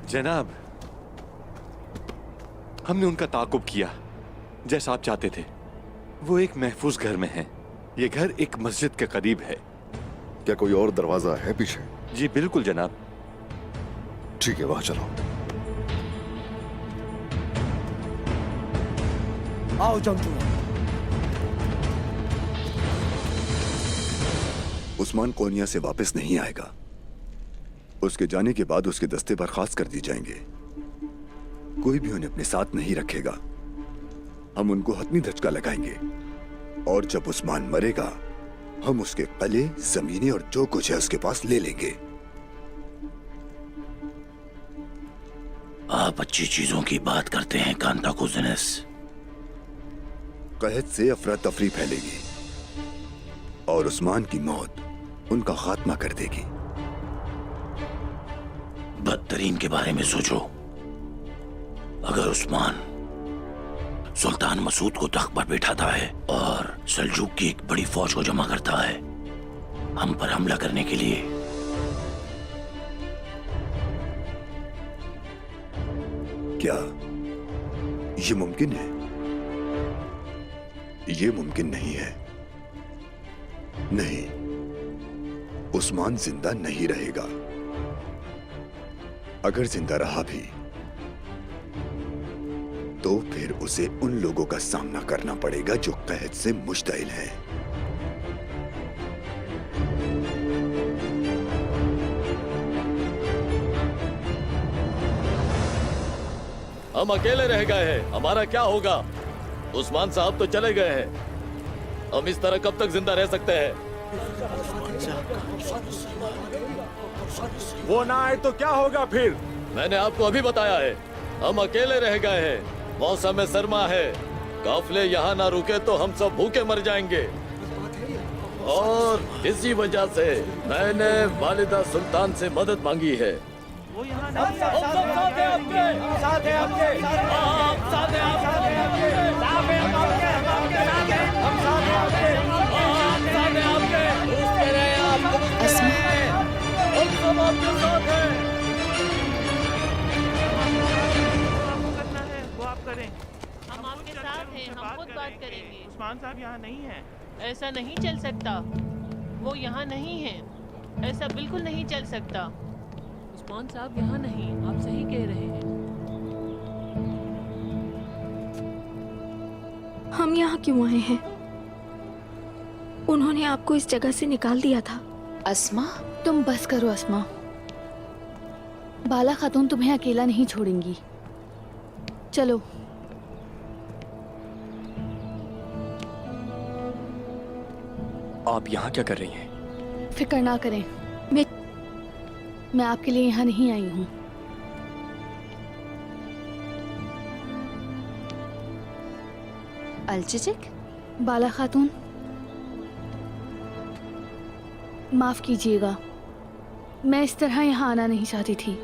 जनाब, हमने उनका ताकुब किया जैसा आप चाहते थे। वो एक महफूज घर में है। ये घर एक मस्जिद के करीब है। क्या कोई और दरवाजा है पीछे? जी बिल्कुल जनाब। ठीक है, वहां चलो। आओ जंतु। उस्मान कोनिया से वापस नहीं आएगा। उसके जाने के बाद उसके दस्ते बर्खास्त कर दिए जाएंगे। कोई भी उन्हें अपने साथ नहीं रखेगा। हम उनको हतमी धचका लगाएंगे और जब उस्मान मरेगा हम उसके कले, जमीनें और जो कुछ है उसके पास ले लेंगे। आप अच्छी चीजों की बात करते हैं कांताकुज़नेस। कहत से अफरा तफरी फैलेगी और उस्मान की मौत उनका खात्मा कर देगी। बदतरीन के बारे में सोचो। अगर उस्मान सुल्तान मसूद को तख्त पर बैठाता है और सल्जूक की एक बड़ी फौज को जमा करता है हम पर हमला करने के लिए, क्या ये मुमकिन है? ये मुमकिन नहीं है। नहीं, उस्मान जिंदा नहीं रहेगा। अगर जिंदा रहा भी तो फिर उसे उन लोगों का सामना करना पड़ेगा जो कहत से मुश्तइल हैं। हम अकेले रह गए हैं, हमारा क्या होगा? उस्मान साहब तो चले गए हैं। हम इस तरह कब तक जिंदा रह सकते हैं? वो ना आए तो क्या होगा फिर? मैंने आपको अभी बताया है, हम अकेले रह गए हैं। मौसम सरमा है, काफिले यहाँ ना रुके तो हम सब भूखे मर जाएंगे। और इसी वजह से मैंने वालिदा सुल्तान से मदद मांगी है। हम आपके साथ हैं, हम खुद बात करेंगे। उस्मान साहब यहाँ नहीं हैं। ऐसा नहीं चल सकता, वो यहाँ नहीं हैं। ऐसा बिल्कुल नहीं चल सकता। उस्मान साहब यहाँ नहीं, आप सही कह रहे हैं। हम यहाँ क्यों आए हैं? उन्होंने आपको इस जगह से निकाल दिया था। अस्मा, तुम बस करो अस्मा। बाला खातून तुम्हें अकेला नहीं छोड़ेंगी। चलो। आप यहाँ क्या कर रही हैं? फिक्र ना करें, मैं आपके लिए यहाँ नहीं आई हूँ। अलचिचिक? बाला खातून, माफ कीजिएगा, मैं इस तरह यहाँ आना नहीं चाहती थी।